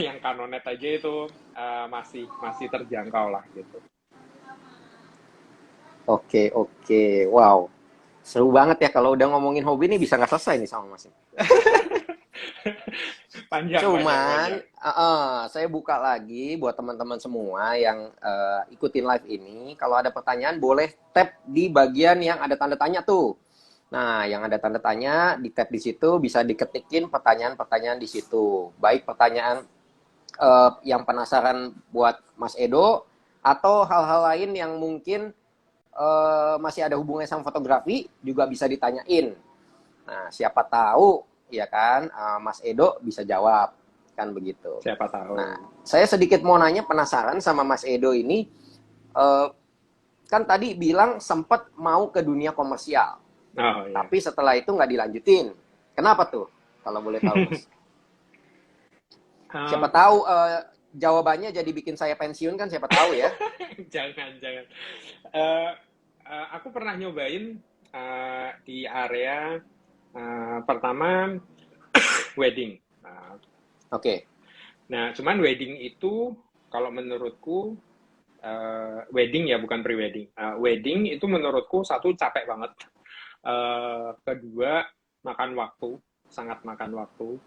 yang Canonet aja itu masih masih terjangkau lah gitu. Oke, oke. Wow, seru banget ya kalau udah ngomongin hobi nih bisa nggak selesai nih sama Mas. Panjang panjang Cuman, panjang. saya buka lagi buat teman-teman semua yang ikutin live ini. Kalau ada pertanyaan boleh tap di bagian yang ada tanda tanya tuh. Nah, yang ada tanda tanya di tap di situ bisa diketikin pertanyaan-pertanyaan di situ. Baik pertanyaan yang penasaran buat Mas Edo atau hal-hal lain yang mungkin masih ada hubungannya sama fotografi juga bisa ditanyain. Nah, siapa tahu ya kan Mas Edo bisa jawab kan begitu. Siapa tahu. Nah, saya sedikit mau nanya penasaran sama Mas Edo ini eh, kan tadi bilang sempat mau ke dunia komersial, Oh ya. tapi setelah itu nggak dilanjutin. Kenapa tuh? Kalau boleh tahu, Mas. Siapa Um, tahu jawabannya jadi bikin saya pensiun kan siapa tahu ya. jangan jangan. Eh, aku pernah nyobain di area pertama wedding. Oke. Nah, cuman wedding itu kalau menurutku wedding ya bukan pre-wedding. Wedding itu menurutku satu capek banget. Kedua makan waktu, sangat makan waktu.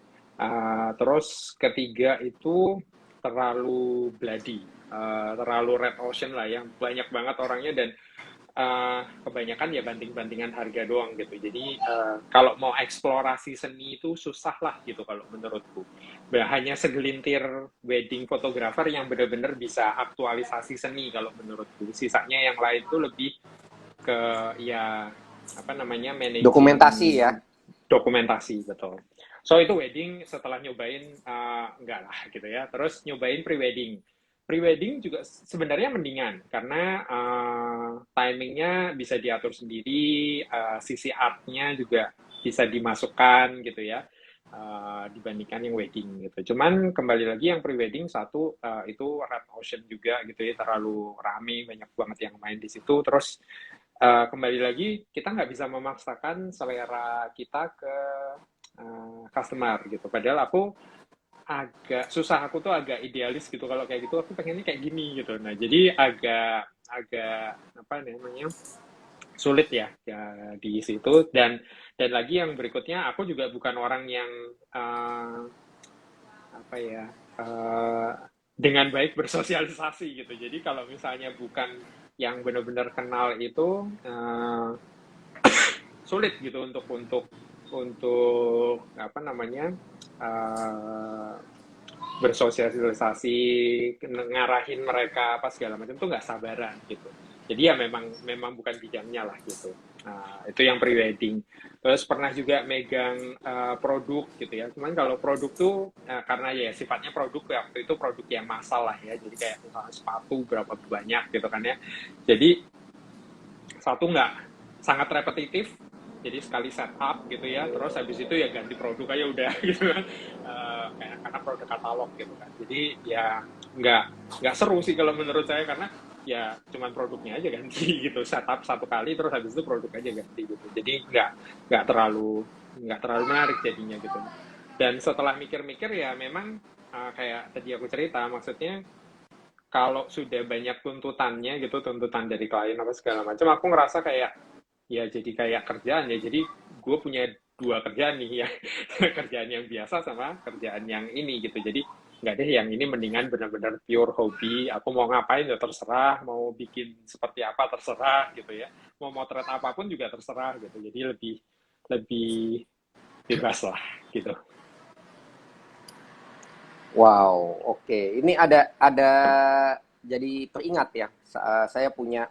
Terus ketiga itu terlalu bloody, terlalu red ocean lah yang banyak banget orangnya dan kebanyakan ya banting-bantingan harga doang gitu. Jadi kalau mau eksplorasi seni itu susah lah gitu kalau menurutku. Hanya segelintir wedding photographer yang benar-benar bisa aktualisasi seni kalau menurutku. Sisanya yang lain tuh lebih ke ya apa namanya Dokumentasi managing ya. dokumentasi, betul. So itu wedding, setelah nyobain enggak lah gitu ya. Terus nyobain pre-wedding. Pre-wedding juga sebenarnya mendingan karena timingnya bisa diatur sendiri, sisi artnya juga bisa dimasukkan gitu ya, dibandingkan yang wedding gitu. Cuman kembali lagi yang pre-wedding satu, itu red ocean juga gitu ya, terlalu rame, banyak banget yang main di situ. Terus kembali lagi kita nggak bisa memaksakan selera kita ke customer gitu. Padahal aku agak susah, aku tuh agak idealis gitu kalau kayak gitu, aku pengennya kayak gini gitu. Nah jadi agak agak apa namanya sulit ya, ya di situ. Dan lagi yang berikutnya, aku juga bukan orang yang apa ya uh, dengan baik bersosialisasi gitu. Jadi kalau misalnya bukan yang benar-benar kenal itu sulit gitu untuk apa namanya uh, bersosialisasi, ngarahin mereka apa segala macam tuh nggak sabaran gitu. Jadi ya memang memang bukan bidangnya lah gitu. Nah, itu yang pre-wedding. Terus pernah juga megang produk gitu ya. Cuman kalau produk tuh karena ya sifatnya produk ya, waktu itu produk yang massal lah ya. Jadi kayak misalnya sepatu berapa banyak gitu kan ya. Jadi satu nggak sangat repetitif, jadi sekali setup gitu ya, terus habis itu ya ganti produk aja udah gitu kan. Kayak karena produk katalog gitu kan, jadi ya nggak nggak seru sih kalau menurut saya, karena ya cuman produknya aja ganti gitu, setup satu kali terus habis itu produk aja ganti gitu, jadi nggak terlalu nggak terlalu menarik jadinya gitu. Dan setelah mikir-mikir ya memang kayak tadi aku cerita, maksudnya kalau sudah banyak tuntutannya gitu, tuntutan dari klien apa segala macam, aku ngerasa kayak ya jadi kayak kerjaan ya. Jadi gue punya dua kerjaan nih ya, kerjaan yang biasa sama kerjaan yang ini gitu. Jadi nggak deh, yang ini mendingan benar-benar pure hobi. Aku mau ngapain ya terserah, mau bikin seperti apa terserah gitu ya, mau motret apapun juga terserah gitu. Jadi lebih lebih bebas lah gitu. Wow, oke. Ini ada jadi teringat ya. Saya punya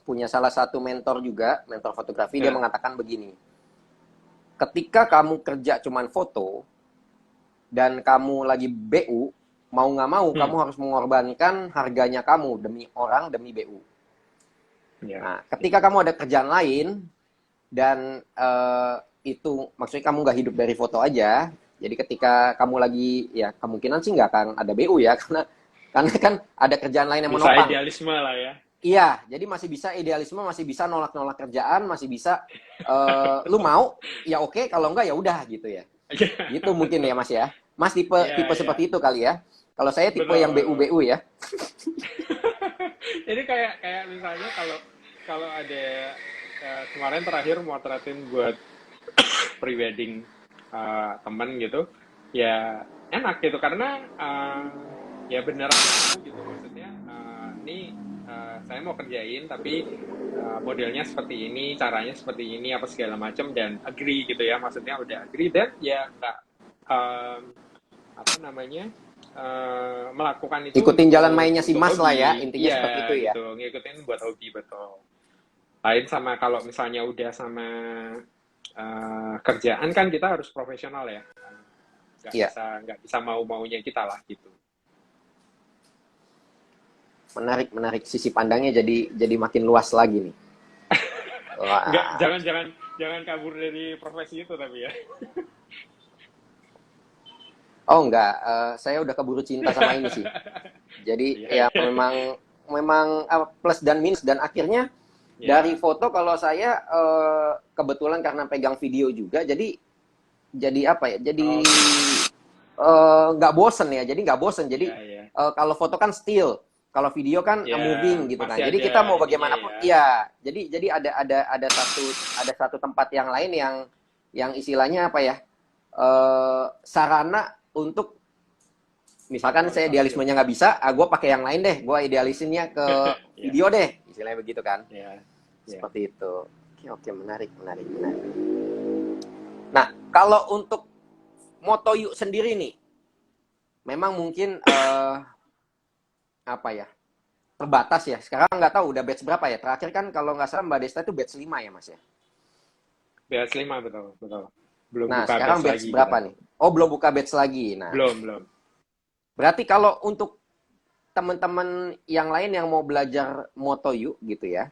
punya salah satu mentor juga, mentor fotografi, dia Ya, mengatakan begini. Ketika kamu kerja cuman foto dan kamu lagi BU, mau nggak mau hmm, kamu harus mengorbankan harganya kamu demi orang, demi BU. ya, Nah, ya. ketika kamu ada kerjaan lain dan itu maksudnya kamu nggak hidup dari foto aja. Jadi ketika kamu lagi ya kemungkinan sih nggak akan ada BU ya karena kan ada kerjaan lain yang Bisa menopang. idealisme lah ya. Iya, jadi masih bisa idealisme, masih bisa nolak-nolak kerjaan, masih bisa lu mau ya oke, kalau enggak ya udah gitu ya. Gitu mungkin ya Betul. Mas ya. Mas tipe Iya, tipe iya. seperti itu kali ya. Kalau saya tipe Betul, yang betul. BU-BU ya. Jadi kayak kayak misalnya kalau kalau ada kemarin terakhir motretin buat prewedding temen gitu, ya enak gitu karena ya beneran mau gitu, maksudnya ini saya mau kerjain tapi modelnya seperti ini, caranya seperti ini, apa segala macam, dan agree gitu ya, maksudnya udah agree, dan ya nggak um, apa namanya melakukan itu Ikutin jalan mainnya si untuk Mas lah ya, hobi, intinya seperti itu iya ya. gitu, ngikutin buat hobi, betul. Lain sama kalau misalnya udah sama kerjaan kan kita harus profesional ya, Iya, nggak bisa mau maunya kita lah gitu. menarik menarik sisi pandangnya jadi makin luas lagi nih. Nggak, Wah. jangan jangan jangan kabur dari profesi itu tapi ya. Oh enggak, saya udah keburu cinta sama ini sih. Jadi Iya, ya iya. memang memang plus dan minus dan akhirnya dari Ya. foto kalau saya kebetulan karena pegang video juga jadi apa ya? Jadi Oke. nggak bosen ya. Jadi nggak bosen. Jadi Ya, ya. kalau foto kan still, kalau video kan Ya, moving gitu kan. masih Jadi ada kita mau ininya bagaimanapun, ya. ya. Jadi ada satu tempat yang lain yang istilahnya apa ya? Sarana untuk misalkan saya Aktualisasi lah idealismenya ya. nggak bisa, gue pakai yang lain deh, gue idealisinnya ke Ya, video deh, istilahnya begitu kan, ya, ya. seperti itu. Oke, oke, menarik, menarik, menarik. Nah, kalau untuk Moto Yuk sendiri nih, memang mungkin apa ya, terbatas ya. Sekarang nggak tahu udah batch berapa ya. Terakhir kan kalau nggak salah Mbak Desta itu batch 5 ya Mas ya. Batch 5 betul, betul. Belum Nah, buka sekarang batch batch lagi berapa kita. nih? Oh, belum buka batch lagi. Nah, Belum. berarti kalau untuk teman-teman yang lain yang mau belajar Moto U gitu ya,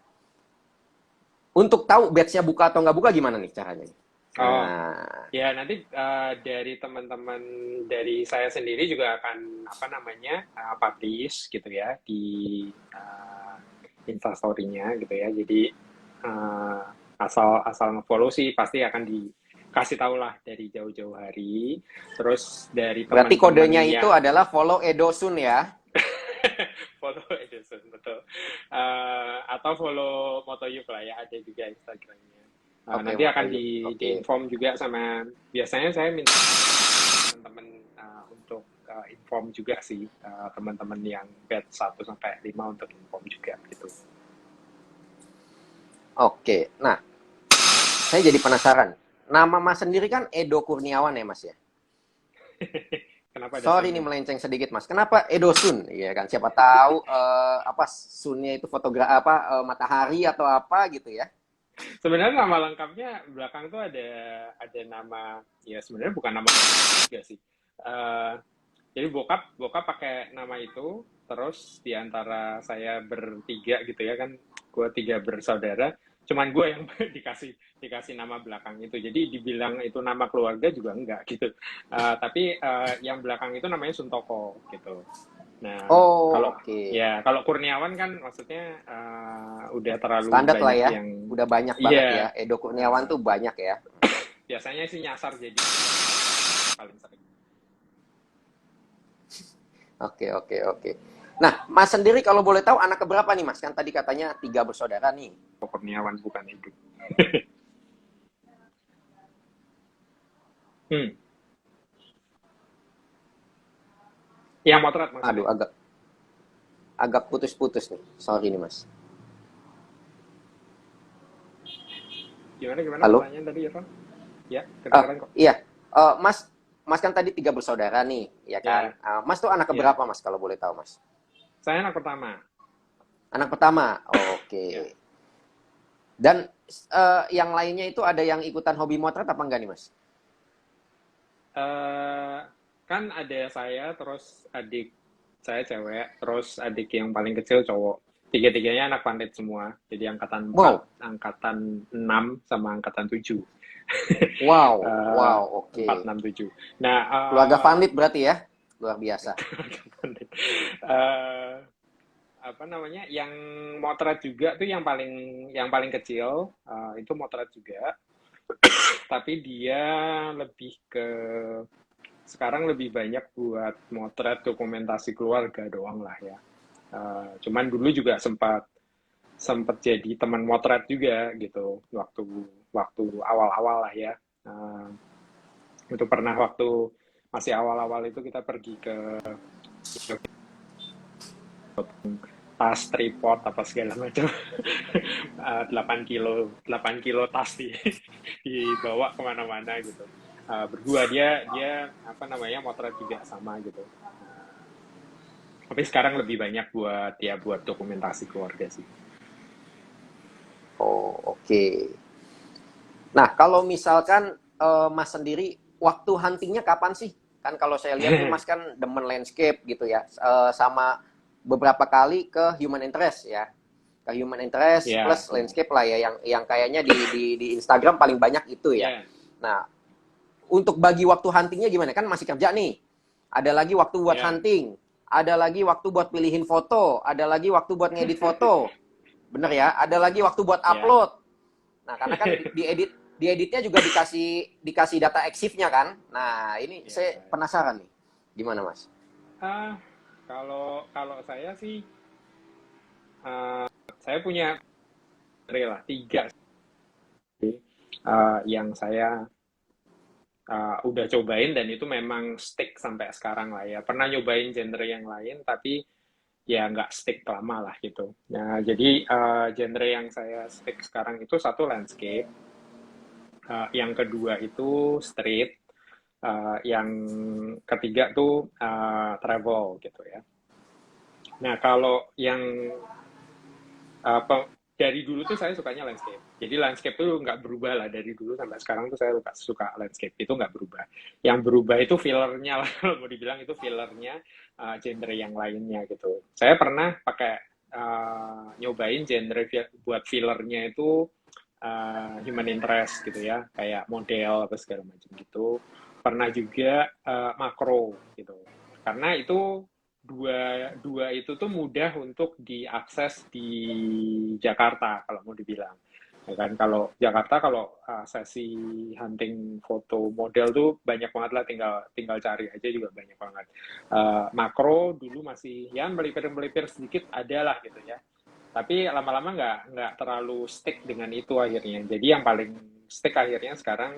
untuk tahu batch-nya buka atau nggak buka gimana nih caranya? Oh, Nah, ya nanti dari teman-teman dari saya sendiri juga akan apa namanya publish gitu ya di Instastory-nya gitu ya. Jadi uh, asal asal nge-follow sih pasti akan dikasih tahu lah dari jauh-jauh hari. Terus dari berarti teman-teman kodenya itu yang adalah follow Edosun ya. follow Edison betul. Atau follow Motoyuk lah ya, ada juga Instagramnya. Oke, Nanti Moto akan U. Oke. di-inform juga sama, biasanya saya minta teman-teman untuk inform juga sih, teman-teman yang batch 1 sampai 5 untuk inform juga gitu. Oke. Nah, saya jadi penasaran. Nama Mas sendiri kan Edo Kurniawan ya, Mas ya? Kenapa ada Sorry nih Sunnya? melenceng sedikit Mas. Kenapa Edo Sun? Iya kan siapa tahu apa Sunnya itu matahari atau apa gitu ya. Sebenarnya nama lengkapnya belakang tuh ada nama, ya sebenarnya bukan nama juga sih. Eh, jadi bokap bokap pakai nama itu, terus di antara saya bertiga gitu ya kan, gue tiga bersaudara, cuman gue yang dikasih dikasih nama belakang itu. Jadi dibilang itu nama keluarga juga enggak gitu. Tapi yang belakang itu namanya Suntoko gitu. Nah, Oh, kalau oke. ya kalau Kurniawan kan maksudnya udah terlalu Standar lah banyak ya. yang Udah banyak banget ya. iya. Edo Kurniawan eh, tuh banyak ya. biasanya sih nyasar jadi paling sering. Oke, oke, oke. Nah, Mas sendiri kalau boleh tahu anak keberapa nih Mas? Kan tadi katanya 3 bersaudara nih. Kurniawan bukan itu. Hmm. Yang motret Aduh, maksudnya. agak agak putus-putus nih. Sorry nih Mas. Gimana Halo? pertanyaan tadi, Irfan? Ya, Ah, kedengeran kok. iya. Mas, Mas kan tadi 3 bersaudara nih, ya kan? Ya, Mas tuh anak ya. keberapa Mas kalau boleh tahu Mas? Saya anak pertama. Anak pertama. Ya. Oke. Dan yang lainnya itu ada yang ikutan hobi motret apa enggak nih Mas? eh kan ada saya, terus adik saya cewek, terus adik yang paling kecil cowok. Tiga-tiganya anak pandit semua. Jadi angkatan 4, Wow, angkatan 6, sama angkatan 7. wow, wow, 4, oke. 6, 7. Nah, Keluarga Vanlit berarti ya? Luar biasa. pandit. Eh, apa namanya? Yang motret juga tuh yang paling kecil, itu motret juga, tapi dia lebih ke sekarang lebih banyak buat motret dokumentasi keluarga doang lah ya. Cuman dulu juga sempat sempat jadi teman motret juga gitu waktu waktu awal-awal lah ya. Uh, itu pernah waktu masih awal-awal itu kita pergi ke tas tripod apa segala macam. 8 kilo 8 kilo tas dibawa kemana-mana gitu. Berdua dia dia apa namanya motret juga sama gitu. Tapi sekarang lebih banyak buat dokumentasi keluarga sih. Oh, oke. Nah, kalau misalkan Mas sendiri waktu huntingnya kapan sih? Kan kalau saya lihat nih Mas kan demen landscape gitu ya, sama beberapa kali ke human interest ya, ke human interest Ya, plus benar. landscape lah ya, yang kayaknya di Instagram paling banyak itu ya. Ya, Nah, untuk bagi waktu huntingnya gimana? Kan masih kerja nih, ada lagi waktu buat ya, hunting, ada lagi waktu buat pilihin foto, ada lagi waktu buat ngedit foto, bener ya? Ada lagi waktu buat ya. upload. Nah, karena kan dieditnya juga dikasih dikasih data eksifnya kan. Nah, ini Ya. saya penasaran nih. Gimana, Mas? Ah, kalau kalau saya sih, saya punya lah 3 yang saya udah cobain dan itu memang stick sampai sekarang lah ya. Pernah nyobain genre yang lain tapi ya nggak stick lama lah gitu. Nah, jadi genre yang saya stick sekarang itu satu landscape, yang kedua itu street, yang ketiga tuh travel gitu ya. Nah, kalau yang apa dari dulu tuh saya sukanya landscape. Jadi landscape tuh nggak berubah lah dari dulu sampai sekarang tuh saya suka landscape itu nggak berubah. Yang berubah itu fillernya lah kalau mau dibilang itu fillernya genre yang lainnya gitu. Saya pernah pakai nyobain genre buat fillernya itu human interest gitu ya, kayak model apa segala macam gitu. Pernah juga makro gitu. Karena itu dua dua itu tuh mudah untuk diakses di Jakarta kalau mau dibilang. Ya kan kalau Jakarta kalau sesi hunting foto model tuh banyak banget lah, tinggal tinggal cari aja juga banyak banget. Makro dulu masih ya melipir-melipir sedikit ada lah gitu ya. Tapi lama-lama nggak terlalu stick dengan itu akhirnya. Jadi yang paling stick akhirnya sekarang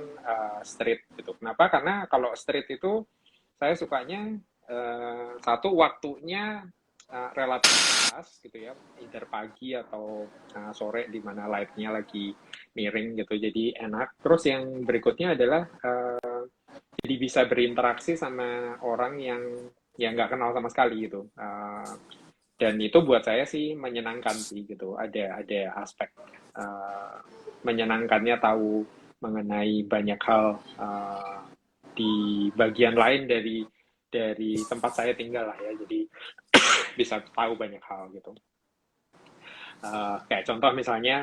street gitu. Kenapa? Karena kalau street itu saya sukanya satu waktunya relatif pas gitu ya, either pagi atau sore di mana lightnya lagi miring gitu, jadi enak. Terus yang berikutnya adalah jadi bisa berinteraksi sama orang yang nggak kenal sama sekali gitu. Dan itu buat saya sih menyenangkan sih gitu. Ada aspek uh, menyenangkannya tahu mengenai banyak hal di bagian lain dari tempat saya tinggal lah ya. Jadi bisa tahu banyak hal gitu. Kayak contoh misalnya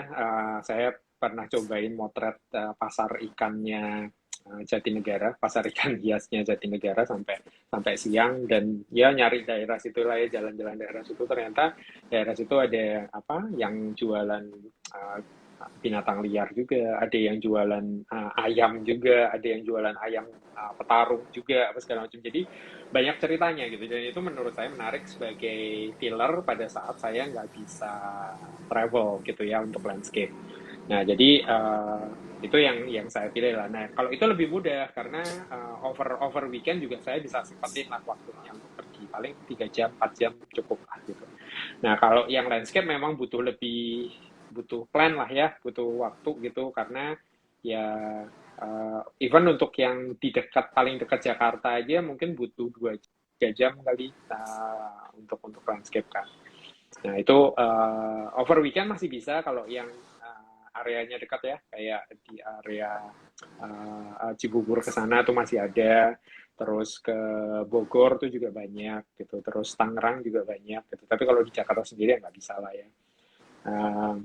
saya pernah cobain motret pasar ikannya Jatinegara, pasar ikan hiasnya Jatinegara sampai sampai siang, dan ya nyari daerah situ lah ya, jalan-jalan daerah situ, ternyata daerah situ ada apa yang jualan uh, binatang liar juga, ada yang jualan ayam juga, ada yang jualan ayam petarung juga apa segala macam. Jadi banyak ceritanya gitu, dan itu menurut saya menarik sebagai filler pada saat saya nggak bisa travel gitu ya untuk landscape. Nah, jadi itu yang saya pilih lah. Nah, kalau itu lebih mudah karena over weekend juga saya bisa sempatin lah waktunya untuk pergi. Paling 3 jam, 4 jam cukup lah gitu. Nah, kalau yang landscape memang butuh plan lah ya, butuh waktu gitu, karena ya even untuk yang di dekat, paling dekat Jakarta aja mungkin butuh 2 3 jam kali untuk landscape kan. Nah, itu over weekend masih bisa kalau yang areanya dekat ya, kayak di area Cibubur ke sana tuh masih ada, terus ke Bogor tuh juga banyak gitu, terus Tangerang juga banyak gitu. Tapi kalau di Jakarta sendiri ya nggak bisa lah ya. Uh,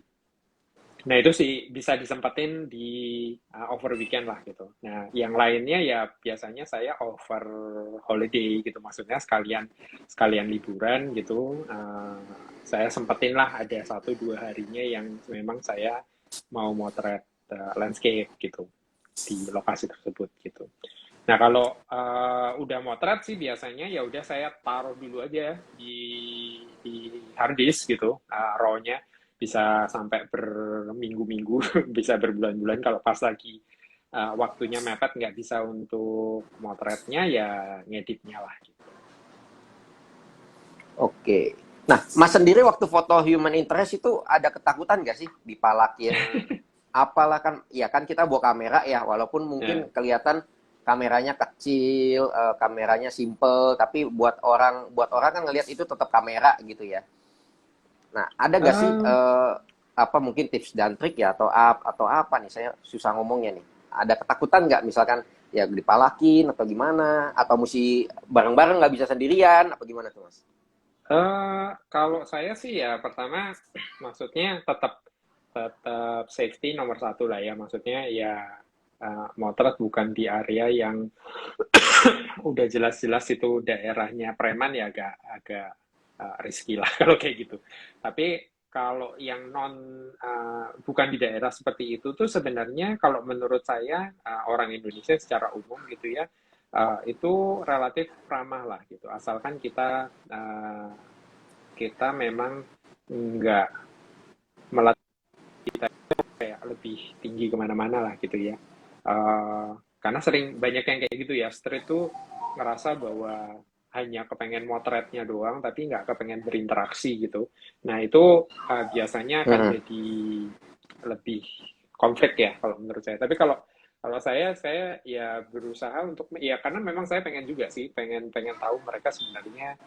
nah itu sih bisa disempatin di over weekend lah gitu. Nah yang lainnya ya biasanya saya over holiday gitu, maksudnya sekalian sekalian liburan gitu. Saya sempetin lah ada 1 2 harinya yang memang saya mau motret landscape gitu di lokasi tersebut gitu. Nah kalau udah motret sih biasanya ya udah saya taruh dulu aja di hard disk gitu, raw-nya bisa sampai berminggu-minggu, bisa berbulan-bulan. Kalau pas lagi waktunya mepet nggak bisa untuk motretnya ya ngeditnya lah gitu. Oke. Nah, Mas sendiri waktu foto human interest itu ada ketakutan nggak sih dipalakin? Apalah kan, ya kan kita bawa kamera ya, walaupun Ya. mungkin kelihatan kameranya kecil, kameranya simple, tapi buat orang kan ngelihat itu tetap kamera gitu ya. Nah, ada nggak sih Um, apa mungkin tips dan trik ya atau apa nih? Saya susah ngomongnya nih. Ada ketakutan nggak misalkan ya dipalakin atau gimana? Atau mesti bareng-bareng nggak bisa sendirian? Apa gimana tuh Mas? Kalau saya sih ya pertama maksudnya tetap tetap safety nomor satu lah ya, maksudnya ya motret bukan di area yang udah jelas-jelas itu daerahnya preman ya, agak agak risky lah kalau kayak gitu. Tapi kalau yang bukan di daerah seperti itu tuh sebenarnya kalau menurut saya orang Indonesia secara umum gitu ya itu relatif ramah lah gitu, asalkan kita memang nggak melatih kayak lebih tinggi kemana-mana lah gitu ya. Karena sering banyak yang kayak gitu ya, street tuh ngerasa bahwa hanya kepengen motretnya doang, tapi nggak kepengen berinteraksi gitu. Nah itu biasanya akan Hmm. jadi lebih konflik ya kalau menurut saya. Tapi kalau Kalau saya ya berusaha untuk ya karena memang saya pengen juga sih, pengen pengen tahu mereka sebenarnya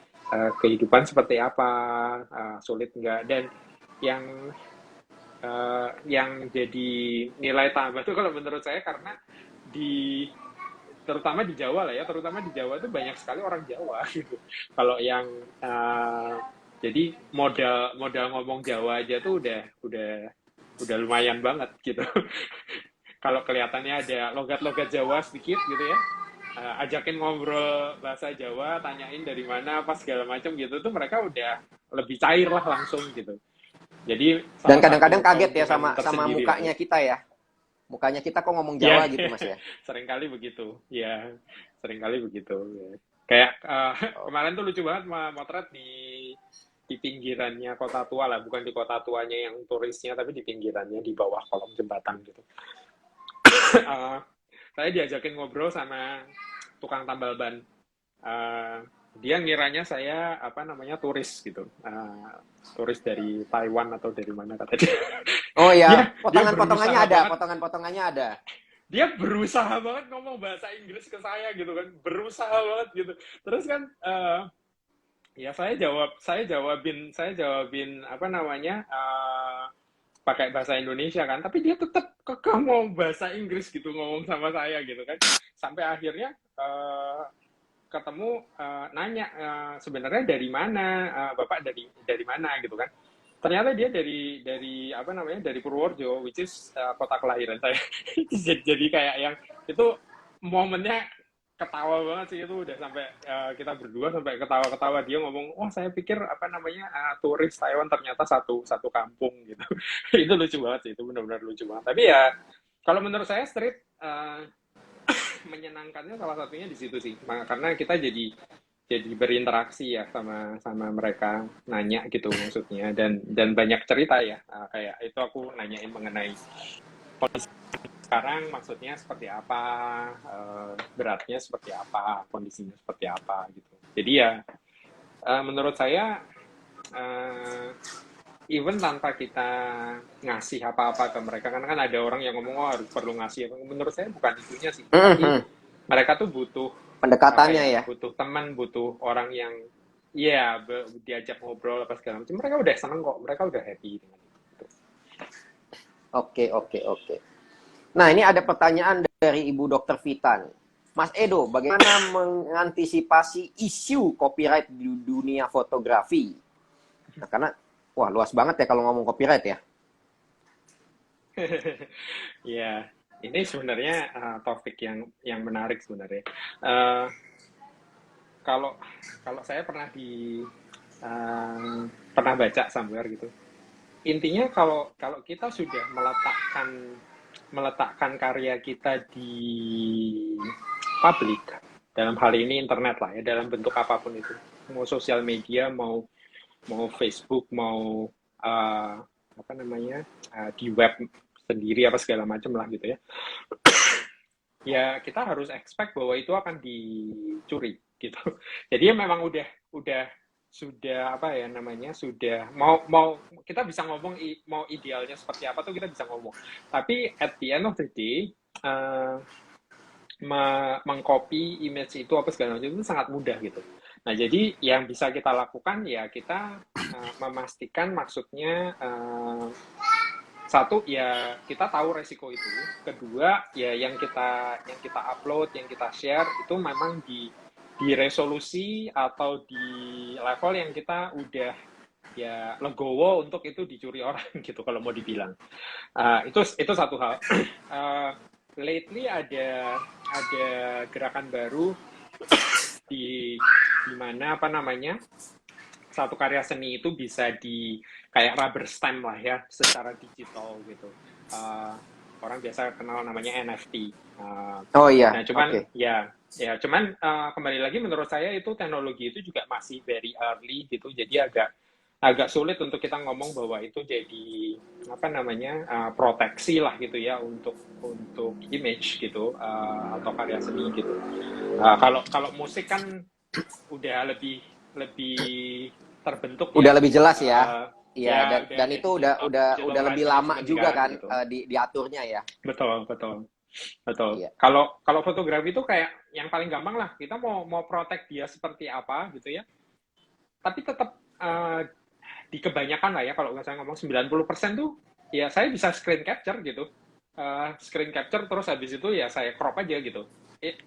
kehidupan seperti apa, sulit nggak, dan yang yang jadi nilai tambah tuh kalau menurut saya karena di terutama di Jawa lah ya, terutama di Jawa tuh banyak sekali orang Jawa gitu. Kalau yang jadi modal modal ngomong Jawa aja tuh udah lumayan banget gitu. Kalau kelihatannya ada logat-logat Jawa sedikit gitu ya, ajakin ngobrol bahasa Jawa, tanyain dari mana, apa segala macam gitu tuh mereka udah lebih cair lah langsung gitu. Jadi Dan salah kadang-kadang satu kaget ya keuntungan sama tersendiri lah mukanya ya. kita ya. Mukanya kita kok ngomong Ya, Jawa gitu, Mas ya. seringkali begitu. Ya, seringkali begitu. Ya. Kayak Oh. kemarin tuh lucu banget motret di pinggirannya kota tua lah, bukan di kota tuanya yang turisnya, tapi di pinggirannya di bawah kolong jembatan gitu. Eh, saya diajakin ngobrol sama tukang tambal ban. Eh, dia ngiranya saya apa namanya turis gitu. Turis dari Taiwan atau dari mana kata dia. Oh dia ya, dia berusaha banget, potongan-potongannya ada. dia berusaha banget ngomong bahasa Inggris ke saya gitu kan, berusaha banget gitu. Terus kan ya saya jawabin apa namanya pakai bahasa Indonesia kan, tapi dia tetap kekeh mau bahasa Inggris gitu ngomong sama saya gitu kan, sampai akhirnya ketemu, nanya, sebenarnya dari mana, bapak dari mana gitu kan. Ternyata dia dari apa namanya, dari Purworejo, which is kota kelahiran saya. Jadi kayak yang itu momennya ketawa banget sih, itu udah sampai kita berdua sampai ketawa-ketawa, dia ngomong, wah saya pikir apa namanya turis Taiwan, ternyata satu satu kampung gitu. Itu lucu banget sih, itu benar-benar lucu banget. Tapi ya kalau menurut saya street menyenangkannya salah satunya di situ sih, karena kita jadi berinteraksi ya sama sama mereka, nanya gitu maksudnya, dan banyak cerita ya. Kayak itu aku nanyain mengenai kondisi sekarang, maksudnya seperti apa, beratnya seperti apa, kondisinya seperti apa gitu. Jadi ya menurut saya eh, even tanpa kita ngasih apa-apa ke mereka, karena kan ada orang yang ngomong, oh harus perlu ngasih, menurut saya bukan itunya sih, tapi Mhm. mereka tuh butuh apa Pendekatannya ya, ya. butuh teman, butuh orang yang ya diajak ngobrol apa segala macam, mereka udah seneng kok, mereka udah happy dengan itu. Oke, oke, oke. Nah, ini ada pertanyaan dari Ibu Dokter Vitan. Mas Edo, bagaimana mengantisipasi isu copyright di dunia fotografi? Nah, karena wah luas banget ya kalau ngomong copyright ya. Ya, ini sebenarnya topik yang menarik sebenarnya. Eh, kalau kalau saya eh, pernah baca somewhere gitu. Intinya kalau kalau kita sudah meletakkan karya kita di publik, dalam hal ini internet lah ya, dalam bentuk apapun itu, mau sosial media, mau mau Facebook, mau apa namanya, di web sendiri apa segala macam lah gitu ya, ya kita harus expect bahwa itu akan dicuri gitu. Jadi ya memang udah sudah apa ya namanya, sudah mau mau kita bisa ngomong mau idealnya seperti apa tuh kita bisa ngomong. Tapi at the end of the day, uh, mengcopy image itu apa segala macam itu sangat mudah gitu. Nah, jadi yang bisa kita lakukan ya kita memastikan, maksudnya satu ya kita tahu resiko itu, kedua ya yang kita upload, yang kita share itu memang di resolusi atau di level yang kita udah ya legowo untuk itu dicuri orang gitu kalau mau dibilang. Itu satu hal. uh, Lately ada gerakan baru di mana apa namanya, satu karya seni itu bisa di kayak rubber stamp lah ya secara digital gitu. Uh, Orang biasa kenal namanya NFT. Oh iya, Nah oke. cuman cuman kembali lagi menurut saya itu teknologi itu juga masih very early gitu. Jadi agak agak sulit untuk kita ngomong bahwa itu jadi apa namanya, proteksi lah gitu ya untuk image gitu, atau karya seni gitu. Kalau kalau musik kan udah lebih lebih terbentuk Udah ya, lebih jelas ya. uh, Iya, ya dan udah itu digital, udah digital lebih rights lama management juga kan kan gitu. diaturnya ya. Betul betul. Betul. Iya. Kalau kalau fotografi itu kayak yang paling gampang lah. Kita mau mau protect dia seperti apa gitu ya. Tapi tetap di kebanyakan lah ya, kalau nggak saya ngomong 90% tuh ya saya bisa screen capture gitu. Screen capture terus habis itu ya saya crop aja gitu.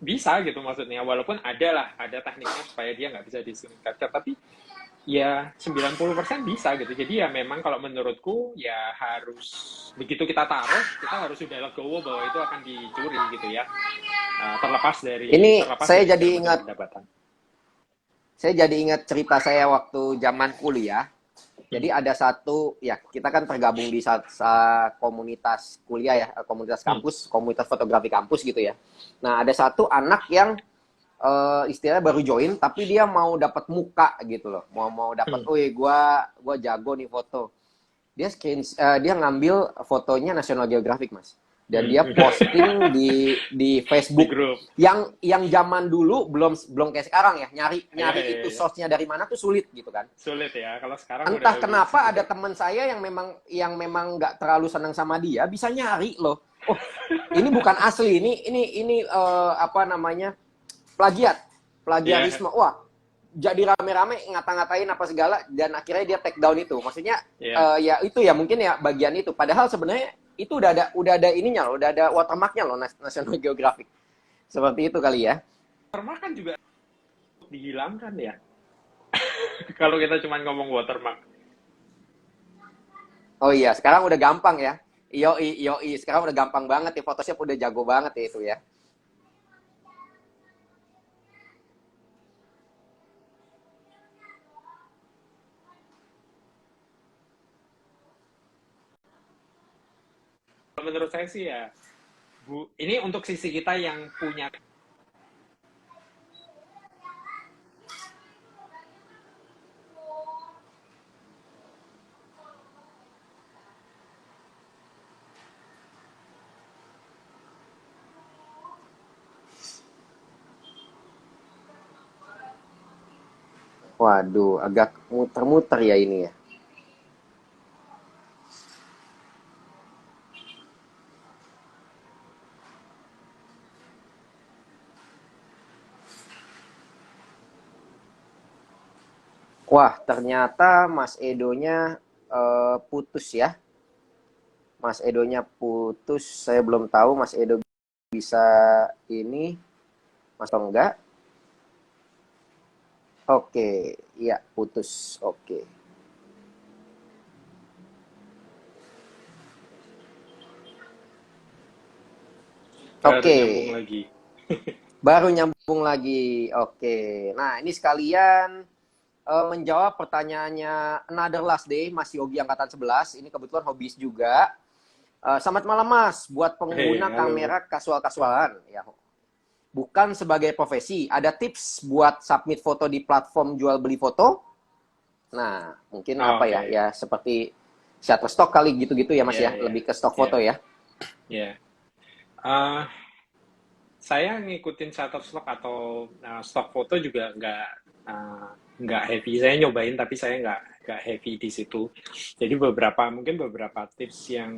Bisa gitu maksudnya, walaupun ada tekniknya supaya dia nggak bisa di screen capture, tapi ya 90% bisa gitu. Jadi ya memang kalau menurutku ya harus begitu kita taruh, kita harus sudah legowo bahwa itu akan dicuri gitu ya. Ini Terlepas dari segala macam perdebatan. saya jadi ingat cerita saya waktu zaman kuliah. Jadi Hmm. ada satu, ya kita kan tergabung di komunitas kuliah ya, komunitas Hmm. kampus, komunitas fotografi kampus gitu ya. Nah ada satu anak yang istilahnya baru join, tapi dia mau dapat muka gitu loh, mau dapat, Hmm. wih gua jago nih foto. Dia ngambil fotonya National Geographic mas, dan Hmm. dia posting di Di Facebook. grup. Yang zaman dulu belum belum kayak sekarang ya, nyari Iya, nyari iya, itu iya. source-nya dari mana tuh sulit gitu kan. Sulit ya. Kalau sekarang udah Entah lebih kenapa ada mudah. teman saya yang memang nggak terlalu senang sama dia bisa nyari loh. Oh, ini bukan asli, ini apa namanya, Iya, plagiarisme. Wah, jadi rame-rame ngata-ngatain apa segala, dan akhirnya dia take down itu. Maksudnya iya. ya itu ya mungkin ya bagian itu. Padahal sebenarnya itu udah ada ininya loh, udah ada watermarknya loh, National Geographic. Seperti itu kali ya. Watermark kan juga dihilangkan ya. Kalau kita cuma ngomong watermark. Oh iya, sekarang udah gampang ya. Yoi, yoi. Sekarang udah gampang banget ya. Photoshop udah jago banget ya itu ya. Kalau menurut saya sih ya, ini untuk sisi kita yang punya. Waduh, agak muter-muter ya ini ya. Wah, ternyata Mas Edonya putus ya. Mas Edonya putus. Saya belum tahu Mas Edo bisa ini, Mas atau enggak. Oke, iya putus. Oke. Baru nyambung Oke, lagi. baru nyambung lagi. Oke. Nah, ini sekalian menjawab pertanyaannya Another Last Day, Mas Yogi angkatan 11. Ini kebetulan hobis juga. Selamat malam Mas, buat Hei, pengguna halo. kamera kasual-kasualan ya, bukan sebagai profesi. Ada tips buat submit foto di platform jual beli foto? Nah, mungkin Oh, apa ya? oke. Ya seperti Shutterstock kali gitu-gitu ya Mas Ya, ya, ya, lebih ke stok ya, foto ya. ya. Eh, saya ngikutin Shutterstock atau stock foto juga uh, nggak heavy. Saya nyobain tapi saya nggak heavy di situ. Jadi mungkin beberapa tips yang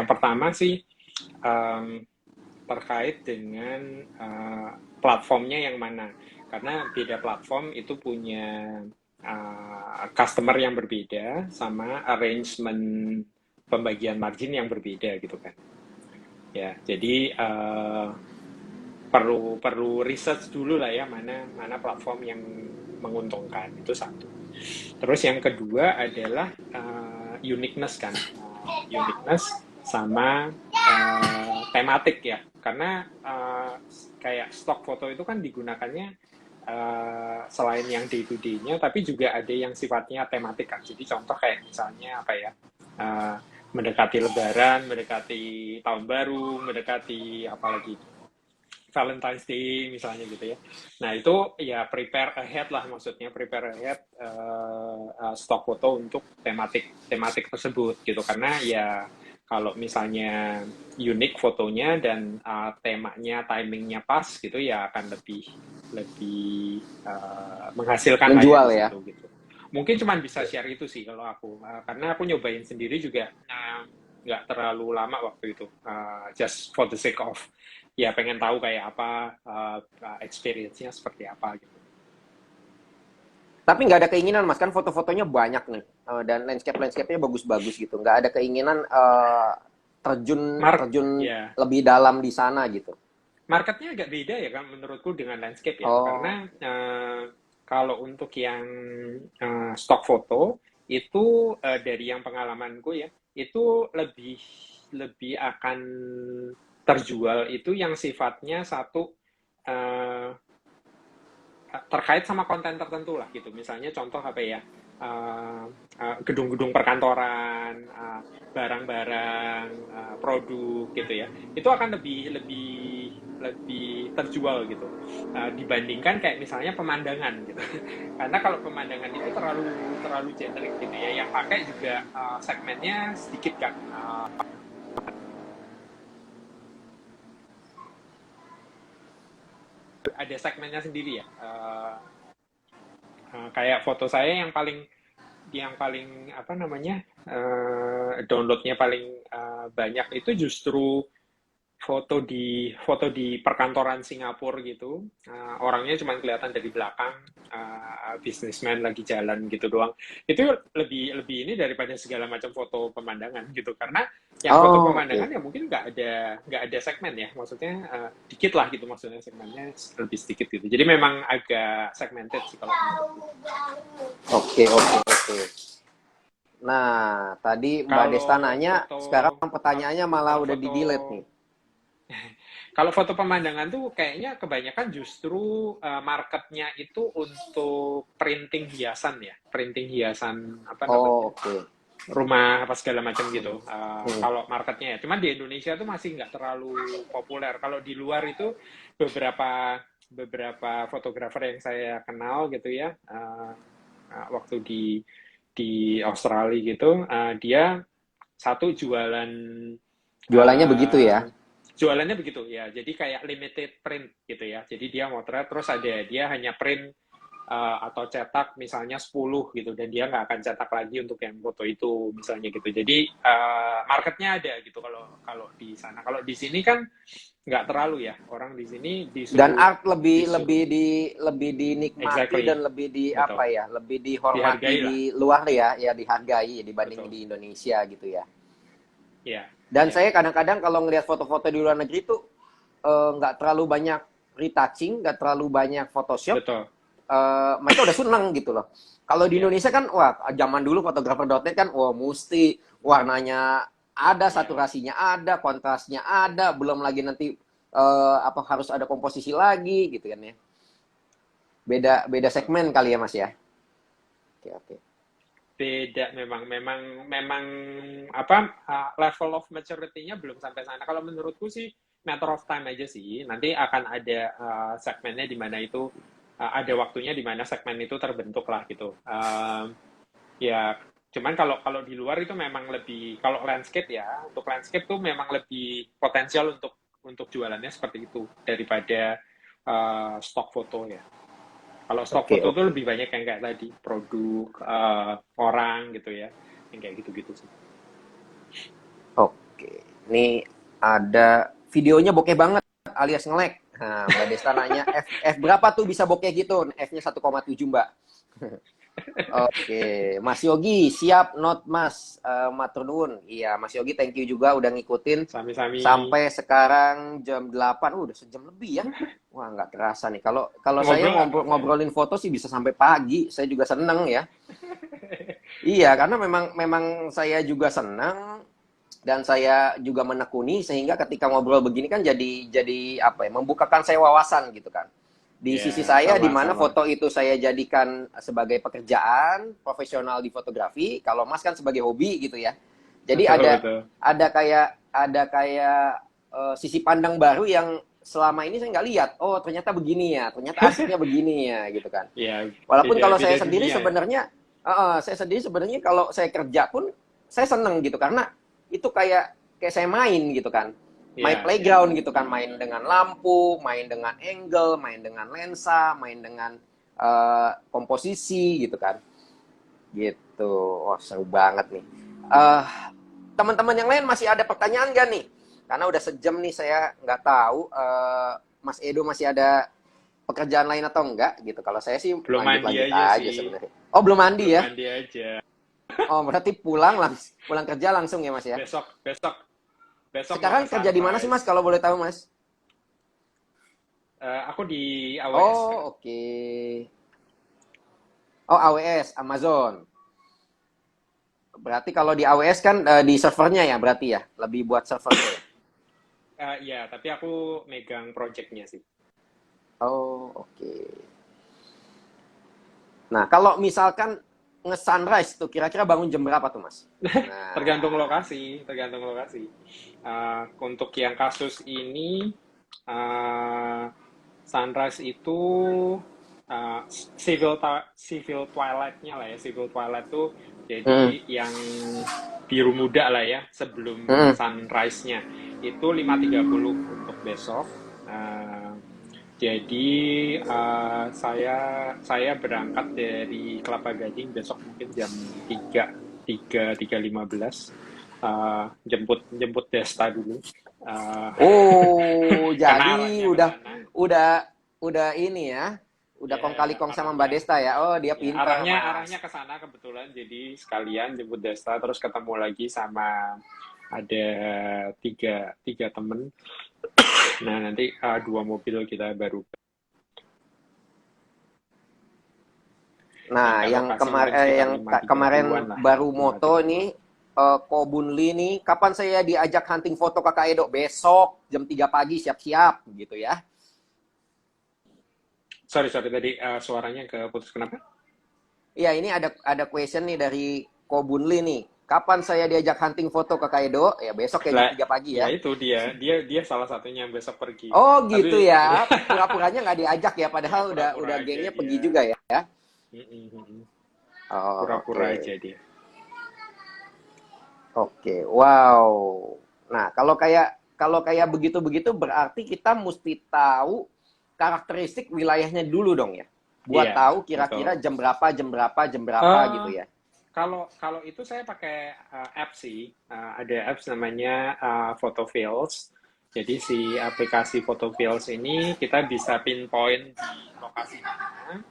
pertama sih, um, terkait dengan platformnya yang mana. Karena beda platform itu punya customer yang berbeda sama arrangement pembagian margin yang berbeda gitu kan. Ya, jadi perlu perlu research dulu lah ya, mana mana platform yang menguntungkan, itu satu. Terus yang kedua adalah uniqueness kan, uniqueness sama tematik ya, karena kayak stock foto itu kan digunakannya selain yang day to day-nya, tapi juga ada yang sifatnya tematik kan. Jadi contoh kayak misalnya apa ya, uh, mendekati Lebaran, mendekati Tahun Baru, mendekati apalagi Valentine's Day misalnya gitu ya. Nah itu ya prepare ahead lah, maksudnya prepare ahead stock foto untuk tematik tematik tersebut gitu, karena ya kalau misalnya unik fotonya dan temanya timingnya pas gitu ya akan lebih lebih menghasilkan lah ya Menjual di ya. situ gitu. Mungkin cuman bisa share itu sih kalau aku, karena aku nyobain sendiri juga. nggak terlalu lama waktu itu. Just for the sake of ya pengen tahu kayak apa experience-nya seperti apa gitu. Tapi nggak ada keinginan Mas, kan foto-fotonya banyak nih. Dan landscape-nya bagus-bagus gitu. Nggak ada keinginan terjun terjun Ya, lebih dalam di sana gitu. marketnya agak beda ya kan menurutku dengan landscape ya, karena Oh, kalau untuk yang stock foto itu dari yang pengalamanku ya, itu lebih lebih akan terjual itu yang sifatnya satu eh, terkait sama konten tertentu lah gitu. Misalnya contoh apa ya? Gedung-gedung perkantoran, barang-barang, produk gitu ya. Itu akan lebih lebih lebih terjual gitu dibandingkan kayak misalnya pemandangan gitu. Karena kalau pemandangan itu terlalu terlalu generik gitu ya. Yang pakai juga segmennya sedikit kan. Ada segmennya sendiri ya. Kayak foto saya yang paling apa namanya downloadnya paling banyak itu justru foto di perkantoran Singapura gitu. Orangnya cuma kelihatan dari belakang, businessman lagi jalan gitu doang. Itu lebih lebih ini daripada segala macam foto pemandangan gitu, karena yang foto oh, oke. pemandangan ya mungkin nggak ada segmen ya, maksudnya dikit lah gitu, maksudnya segmennya lebih sedikit gitu. Jadi memang agak segmented sih kalau menurutku. Oke, oke, oke. Nah, tadi Mbak Desta Kalau nanya, foto sekarang pertanyaannya malah kalau udah foto di-delete nih. Kalau foto pemandangan tuh kayaknya kebanyakan justru marketnya itu untuk printing hiasan ya, printing hiasan apa Oh, namanya, oke. rumah apa segala macam Hmm. gitu. Hmm. Kalau marketnya ya, cuman di Indonesia tuh masih nggak terlalu populer. Kalau di luar itu beberapa beberapa fotografer yang saya kenal gitu ya, waktu di Australia gitu, dia satu Jualannya begitu eh, ya? jualannya begitu ya. Jadi kayak limited print gitu ya. Jadi dia motret terus dia hanya print atau cetak misalnya 10 gitu, dan dia nggak akan cetak lagi untuk yang foto itu misalnya gitu. Jadi marketnya ada gitu kalau kalau di sana. Kalau di sini kan nggak terlalu ya. Orang di sini Dan disuruh art lebih disuruh lebih dinikmati exactly, dan lebih di apa betul. ya, lebih dihormati Dihargai di lah, luar ya, ya dihargai dibanding betul. di Indonesia gitu ya. Ya, Dan ya, saya kadang-kadang kalau ngelihat foto-foto di luar negeri itu nggak terlalu banyak retouching, nggak terlalu banyak Photoshop, betul. mereka udah seneng gitu loh. Kalau di Ya, Indonesia kan, wah zaman dulu fotografer.net kan, wah mesti warnanya ada, ya. saturasinya ada, kontrasnya ada, belum lagi nanti apa harus ada komposisi lagi gitu kan ya. Beda beda Betul. segmen kali ya Mas ya. Oke, oke. Beda memang memang memang apa level of maturity-nya belum sampai sana. Kalau menurutku sih matter of time aja sih. Nanti akan ada segmennya di mana itu ada waktunya di mana segmen itu terbentuk lah gitu. Ya, cuman kalau kalau di luar itu memang lebih, kalau landscape ya, untuk landscape tuh memang lebih potensial untuk jualannya seperti itu daripada stock foto ya. Kalau stok Oke, foto tuh oke. lebih banyak yang kayak tadi, produk, orang gitu ya, yang kayak gitu-gitu sih. Oke. Ini ada videonya bokeh banget alias nge-lag. Nah, Mbak Desta nanya F berapa tuh bisa bokeh gitu? F-nya 1,7 Mbak. Oke, Mas Yogi siap not Mas, matur nuwun. Iya, Mas Yogi thank you juga udah ngikutin Sami-sami sampai sekarang jam 8. Udah sejam lebih ya. Wah, nggak terasa nih. Kalau kalau saya ngobrol nggak kerasa ya. ngobrolin foto sih bisa sampai pagi. Saya juga seneng ya. Iya, karena memang memang saya juga senang dan saya juga menekuni sehingga ketika ngobrol begini kan jadi apa ya, membukakan saya wawasan gitu kan. Di sisi Ya, saya di mana sama-sama. foto itu saya jadikan sebagai pekerjaan profesional di fotografi, kalau Mas kan sebagai hobi gitu ya. Jadi Betul, betul. ada kayak sisi pandang baru yang selama ini saya nggak lihat. Oh, ternyata begini ya, ternyata asiknya begini ya gitu kan. Ya, Walaupun beda kalau beda saya sendiri dunia ya. sebenarnya, saya sendiri sebenarnya kalau saya kerja pun saya seneng gitu karena itu kayak kayak saya main gitu kan, my Ya, ya. playground gitu kan, main dengan lampu, main dengan angle, main dengan lensa, main dengan komposisi gitu kan, gitu. Wah seru banget nih. teman-teman yang lain masih ada pertanyaan nggak nih? Karena udah sejam nih saya nggak tahu Mas Edo masih ada pekerjaan lain atau enggak gitu. Kalau saya sih Belum mandi lanjut-lanjut aja aja sih. sebenarnya. Oh, belum mandi Belum ya? mandi aja. Oh, berarti pulang kerja langsung ya, Mas ya? Besok, besok, besok mau Sekarang ke kerja di mana sih, Mas, Sunrise. kalau boleh tahu, Mas? Aku di AWS Oh, sekarang. oke. Oh, AWS, Amazon. Berarti kalau di AWS kan di servernya ya, berarti ya? Lebih buat servernya ya? Iya, tapi aku megang projectnya sih. Oh, oke. Nah, kalau misalkan nge-sunrise tuh, kira-kira bangun jam berapa tuh, Mas? Tergantung Nah, lokasi, tergantung lokasi. Untuk yang kasus ini, uh, sunrise itu civil twilight-nya lah ya. Civil twilight tuh mm, jadi yang biru muda lah ya, sebelum mm. sunrise-nya. Itu 5.30 untuk besok. Jadi saya berangkat dari Kelapa Gading besok mungkin jam 3.15. Jemput jemput Desta dulu. Uh, Oh, karena jadi arahnya ke sana. udah udah ini ya. Udah kong kali Ya, kong sama Mbak arahnya Desta ya. Oh, dia ya pinter, arahnya arahnya Mas. ke sana kebetulan, jadi sekalian jemput Desta terus ketemu lagi sama ada tiga tiga temen. Nah, nanti dua mobil kita baru. Yang Nah, ke yang lokasi mungkin sekitar kemarin 5.30-an lah ya, baru moto nih 5.30. Kobun Lee nih, kapan saya diajak hunting foto Kakak Edo? Besok jam 3 pagi siap-siap gitu ya. Sorry, sorry tadi suaranya keputus kenapa? Iya, ini ada question nih dari Kobun Lee nih. Kapan saya diajak hunting foto Kakak Edo? Ya besok ya jam Lah, 3 pagi ya ya. itu dia salah satunya yang besok pergi. Oh gitu Tapi ya. Pura-puranya nggak diajak ya, ya padahal udah pura-pura aja gengnya pergi dia. juga ya. Oh, Pura-pura oke. aja dia. Oke, wow. Nah, kalau kayak begitu-begitu berarti kita mesti tahu karakteristik wilayahnya dulu dong ya. Buat Iya, tahu betul. kira-kira jam berapa Eh, gitu ya. kalau kalau itu saya pakai apps sih. Ada apps namanya Photofields. Jadi si aplikasi Photofields ini kita bisa pinpoint di lokasi mana,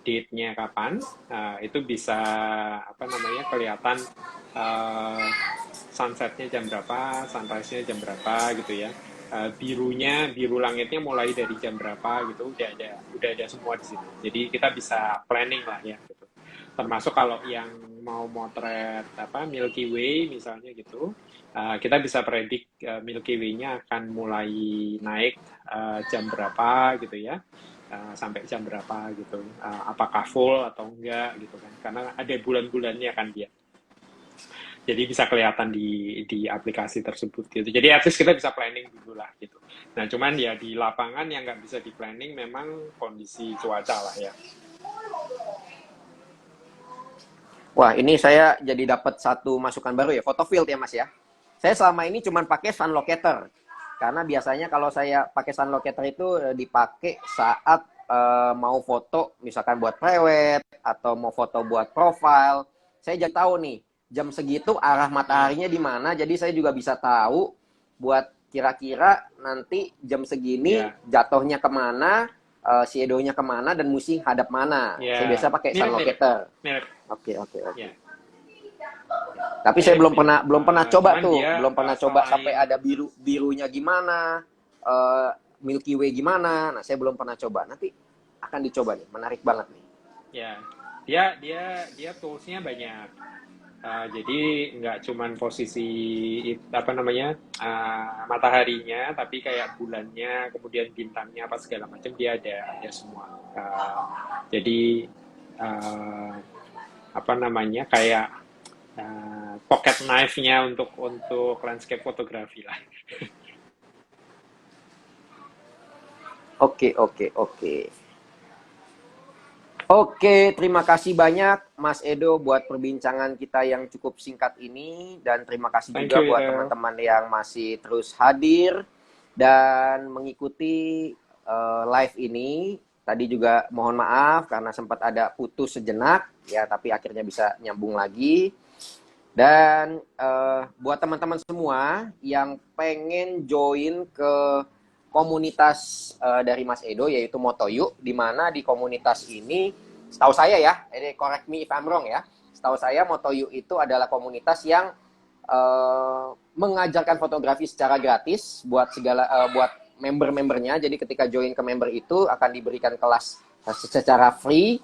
date-nya kapan, itu bisa apa namanya kelihatan uh, sunset-nya jam berapa, sunrise-nya jam berapa gitu ya. Biru langitnya mulai dari jam berapa gitu, udah ada semua di situ. Jadi kita bisa planning lah ya gitu. Termasuk kalau yang mau motret apa Milky Way misalnya gitu, kita bisa predik Milky Way-nya akan mulai naik jam berapa gitu ya, sampai jam berapa gitu, apakah full atau enggak gitu kan, karena ada bulan-bulannya kan dia, jadi bisa kelihatan di aplikasi tersebut gitu, jadi at least kita bisa planning dulu lah gitu. Nah cuman ya di lapangan yang nggak bisa di planning memang kondisi cuaca lah ya. Wah, ini saya jadi dapat satu masukan baru ya, photo field ya Mas ya. Saya selama ini cuma pakai sun locator. Karena biasanya kalau saya pakai sun locator itu dipakai saat mau foto misalkan buat prewed atau mau foto buat profile. Saya jadi tahu nih jam segitu arah Hmm, mataharinya di mana, jadi saya juga bisa tahu buat kira-kira nanti jam segini ya, jatuhnya kemana, shadow-nya kemana dan mesti hadap mana. Saya ya, biasa pakai sun mirip-mirip, locator. mirip, Oke, oke, oke. ya, Tapi saya belum mirip-mirip. pernah belum pernah coba Cuman tuh, dia belum pernah coba sampai selain ada birunya gimana, eh, Milky Way gimana. Nah, saya belum pernah coba. Nanti akan dicoba nih, menarik banget nih. ya, dia toolsnya banyak. Jadi nggak cuman posisi apa namanya mataharinya, tapi kayak bulannya, kemudian bintangnya apa segala macam dia ada semua. Jadi uh, apa namanya kayak pocket knife-nya untuk landscape fotografi lah. Oke, oke, oke. Oke, terima kasih banyak Mas Edo buat perbincangan kita yang cukup singkat ini dan terima kasih Thank juga you buat ya. teman-teman yang masih terus hadir dan mengikuti live ini. Tadi juga mohon maaf karena sempat ada putus sejenak ya, tapi akhirnya bisa nyambung lagi. Dan buat teman-teman semua yang pengen join ke komunitas dari Mas Edo, yaitu Motoyu, di mana di komunitas ini, setahu saya ya, ini correct me if I'm wrong ya, setahu saya Motoyu itu adalah komunitas yang mengajarkan fotografi secara gratis buat buat member-membernya. Jadi ketika join ke member itu akan diberikan kelas secara free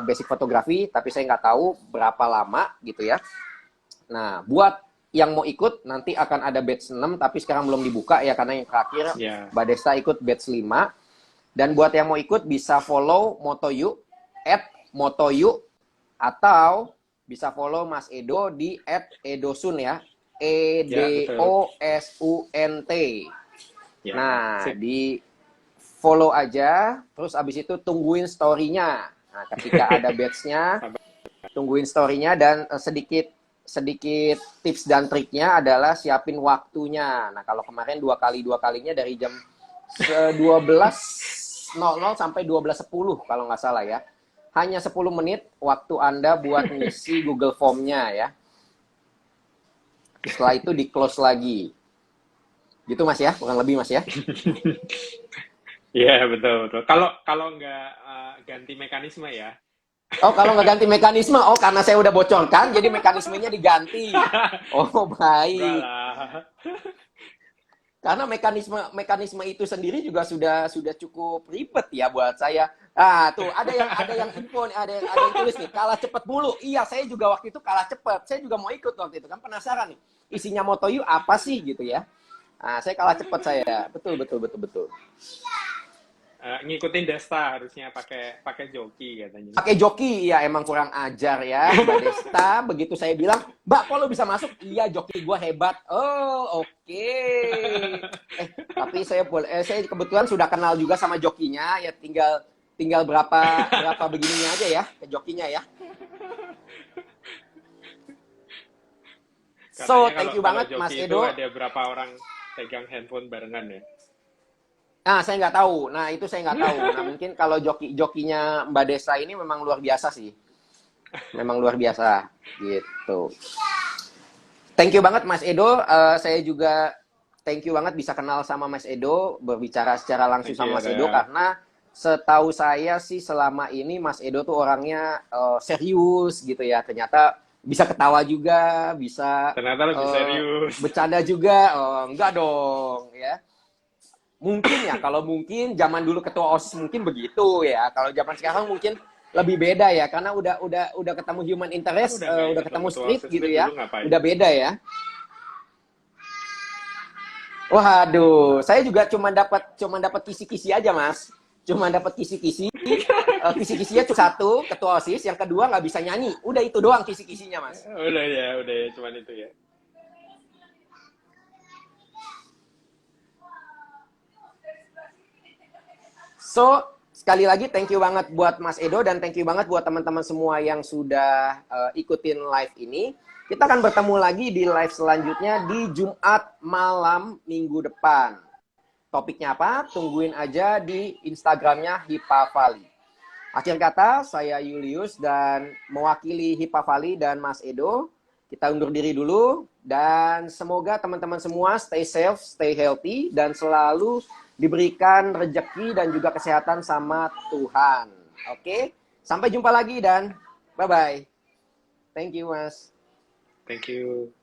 basic fotografi, tapi saya nggak tahu berapa lama gitu ya. Nah, buat yang mau ikut nanti akan ada batch 6, tapi sekarang belum dibuka ya karena yang terakhir Mbak Desta ikut batch 5. Dan buat yang mau ikut bisa follow Motoyu @motoyu, atau bisa follow Mas Edo di @edosun ya. EDOSUNT. Ya, Nah, di follow aja, terus abis itu tungguin story-nya. Nah, ketika ada batch-nya, tungguin story-nya, dan sedikit tips dan triknya adalah siapin waktunya. Nah, kalau kemarin dua kalinya dari jam 12.00 sampai 12.10 kalau nggak salah ya. Hanya 10 menit waktu Anda buat ngisi Google Form-nya ya. Setelah itu di close lagi. Gitu Mas ya, kurang lebih Mas ya. Iya, betul. Kalau nggak ganti mekanisme ya. Oh, kalau nggak ganti mekanisme, oh karena saya udah bocorkan, jadi mekanismenya diganti. Oh, baik. Karena mekanisme itu sendiri juga sudah cukup ribet ya buat saya. Ah, tuh ada yang info nih, ada yang tulis nih, kalah cepet mulu. Iya, saya juga waktu itu kalah cepet. Saya juga mau ikut waktu itu kan, penasaran nih. Isinya Motoyu apa sih gitu ya. Nah, saya kalah cepet saya. Betul. Ngikutin Desta harusnya pakai joki katanya. Pakai joki, ya emang kurang ajar ya Mbak Desta. Begitu saya bilang, Mbak, kok lo bisa masuk? Iya, joki gue hebat. Oh, oke. Tapi saya kebetulan sudah kenal juga sama jokinya, ya tinggal berapa begininya aja ya ke jokinya ya. So, thank you banget Mas Edo. Ada berapa orang pegang handphone barengan ya? Nah, saya nggak tahu. Nah, itu saya nggak tahu. Nah, mungkin kalau jokinya Mbak Desa ini memang luar biasa sih. Memang luar biasa, gitu. Thank you banget Mas Edo. Saya juga thank you banget bisa kenal sama Mas Edo, berbicara secara langsung sama Mas Edo, karena setahu saya sih selama ini Mas Edo tuh orangnya serius gitu ya. Ternyata bisa ketawa juga, bisa ternyata lebih serius. Bercanda juga. Enggak dong, ya. Mungkin ya, kalau mungkin zaman dulu ketua OSIS mungkin begitu ya. Kalau zaman sekarang mungkin lebih beda ya, karena udah ketemu human interest, udah ketemu script gitu ya. Udah beda ya. Waduh, saya juga cuma dapat kisi-kisi aja, Mas. Cuma dapat kisi-kisi. Kisi-kisinya cuma satu, ketua OSIS, yang kedua nggak bisa nyanyi. Udah itu doang kisi-kisinya, Mas. Udah ya, cuman itu ya. So, sekali lagi thank you banget buat Mas Edo, dan thank you banget buat teman-teman semua yang sudah ikutin live ini. Kita akan bertemu lagi di live selanjutnya di Jumat malam minggu depan. Topiknya apa? Tungguin aja di Instagramnya Hipavali. Akhir kata, saya Julius dan mewakili Hipavali dan Mas Edo. Kita undur diri dulu, dan semoga teman-teman semua stay safe, stay healthy, dan selalu diberikan rezeki dan juga kesehatan sama Tuhan. Oke? Sampai jumpa lagi dan bye-bye. Thank you, Mas. Thank you.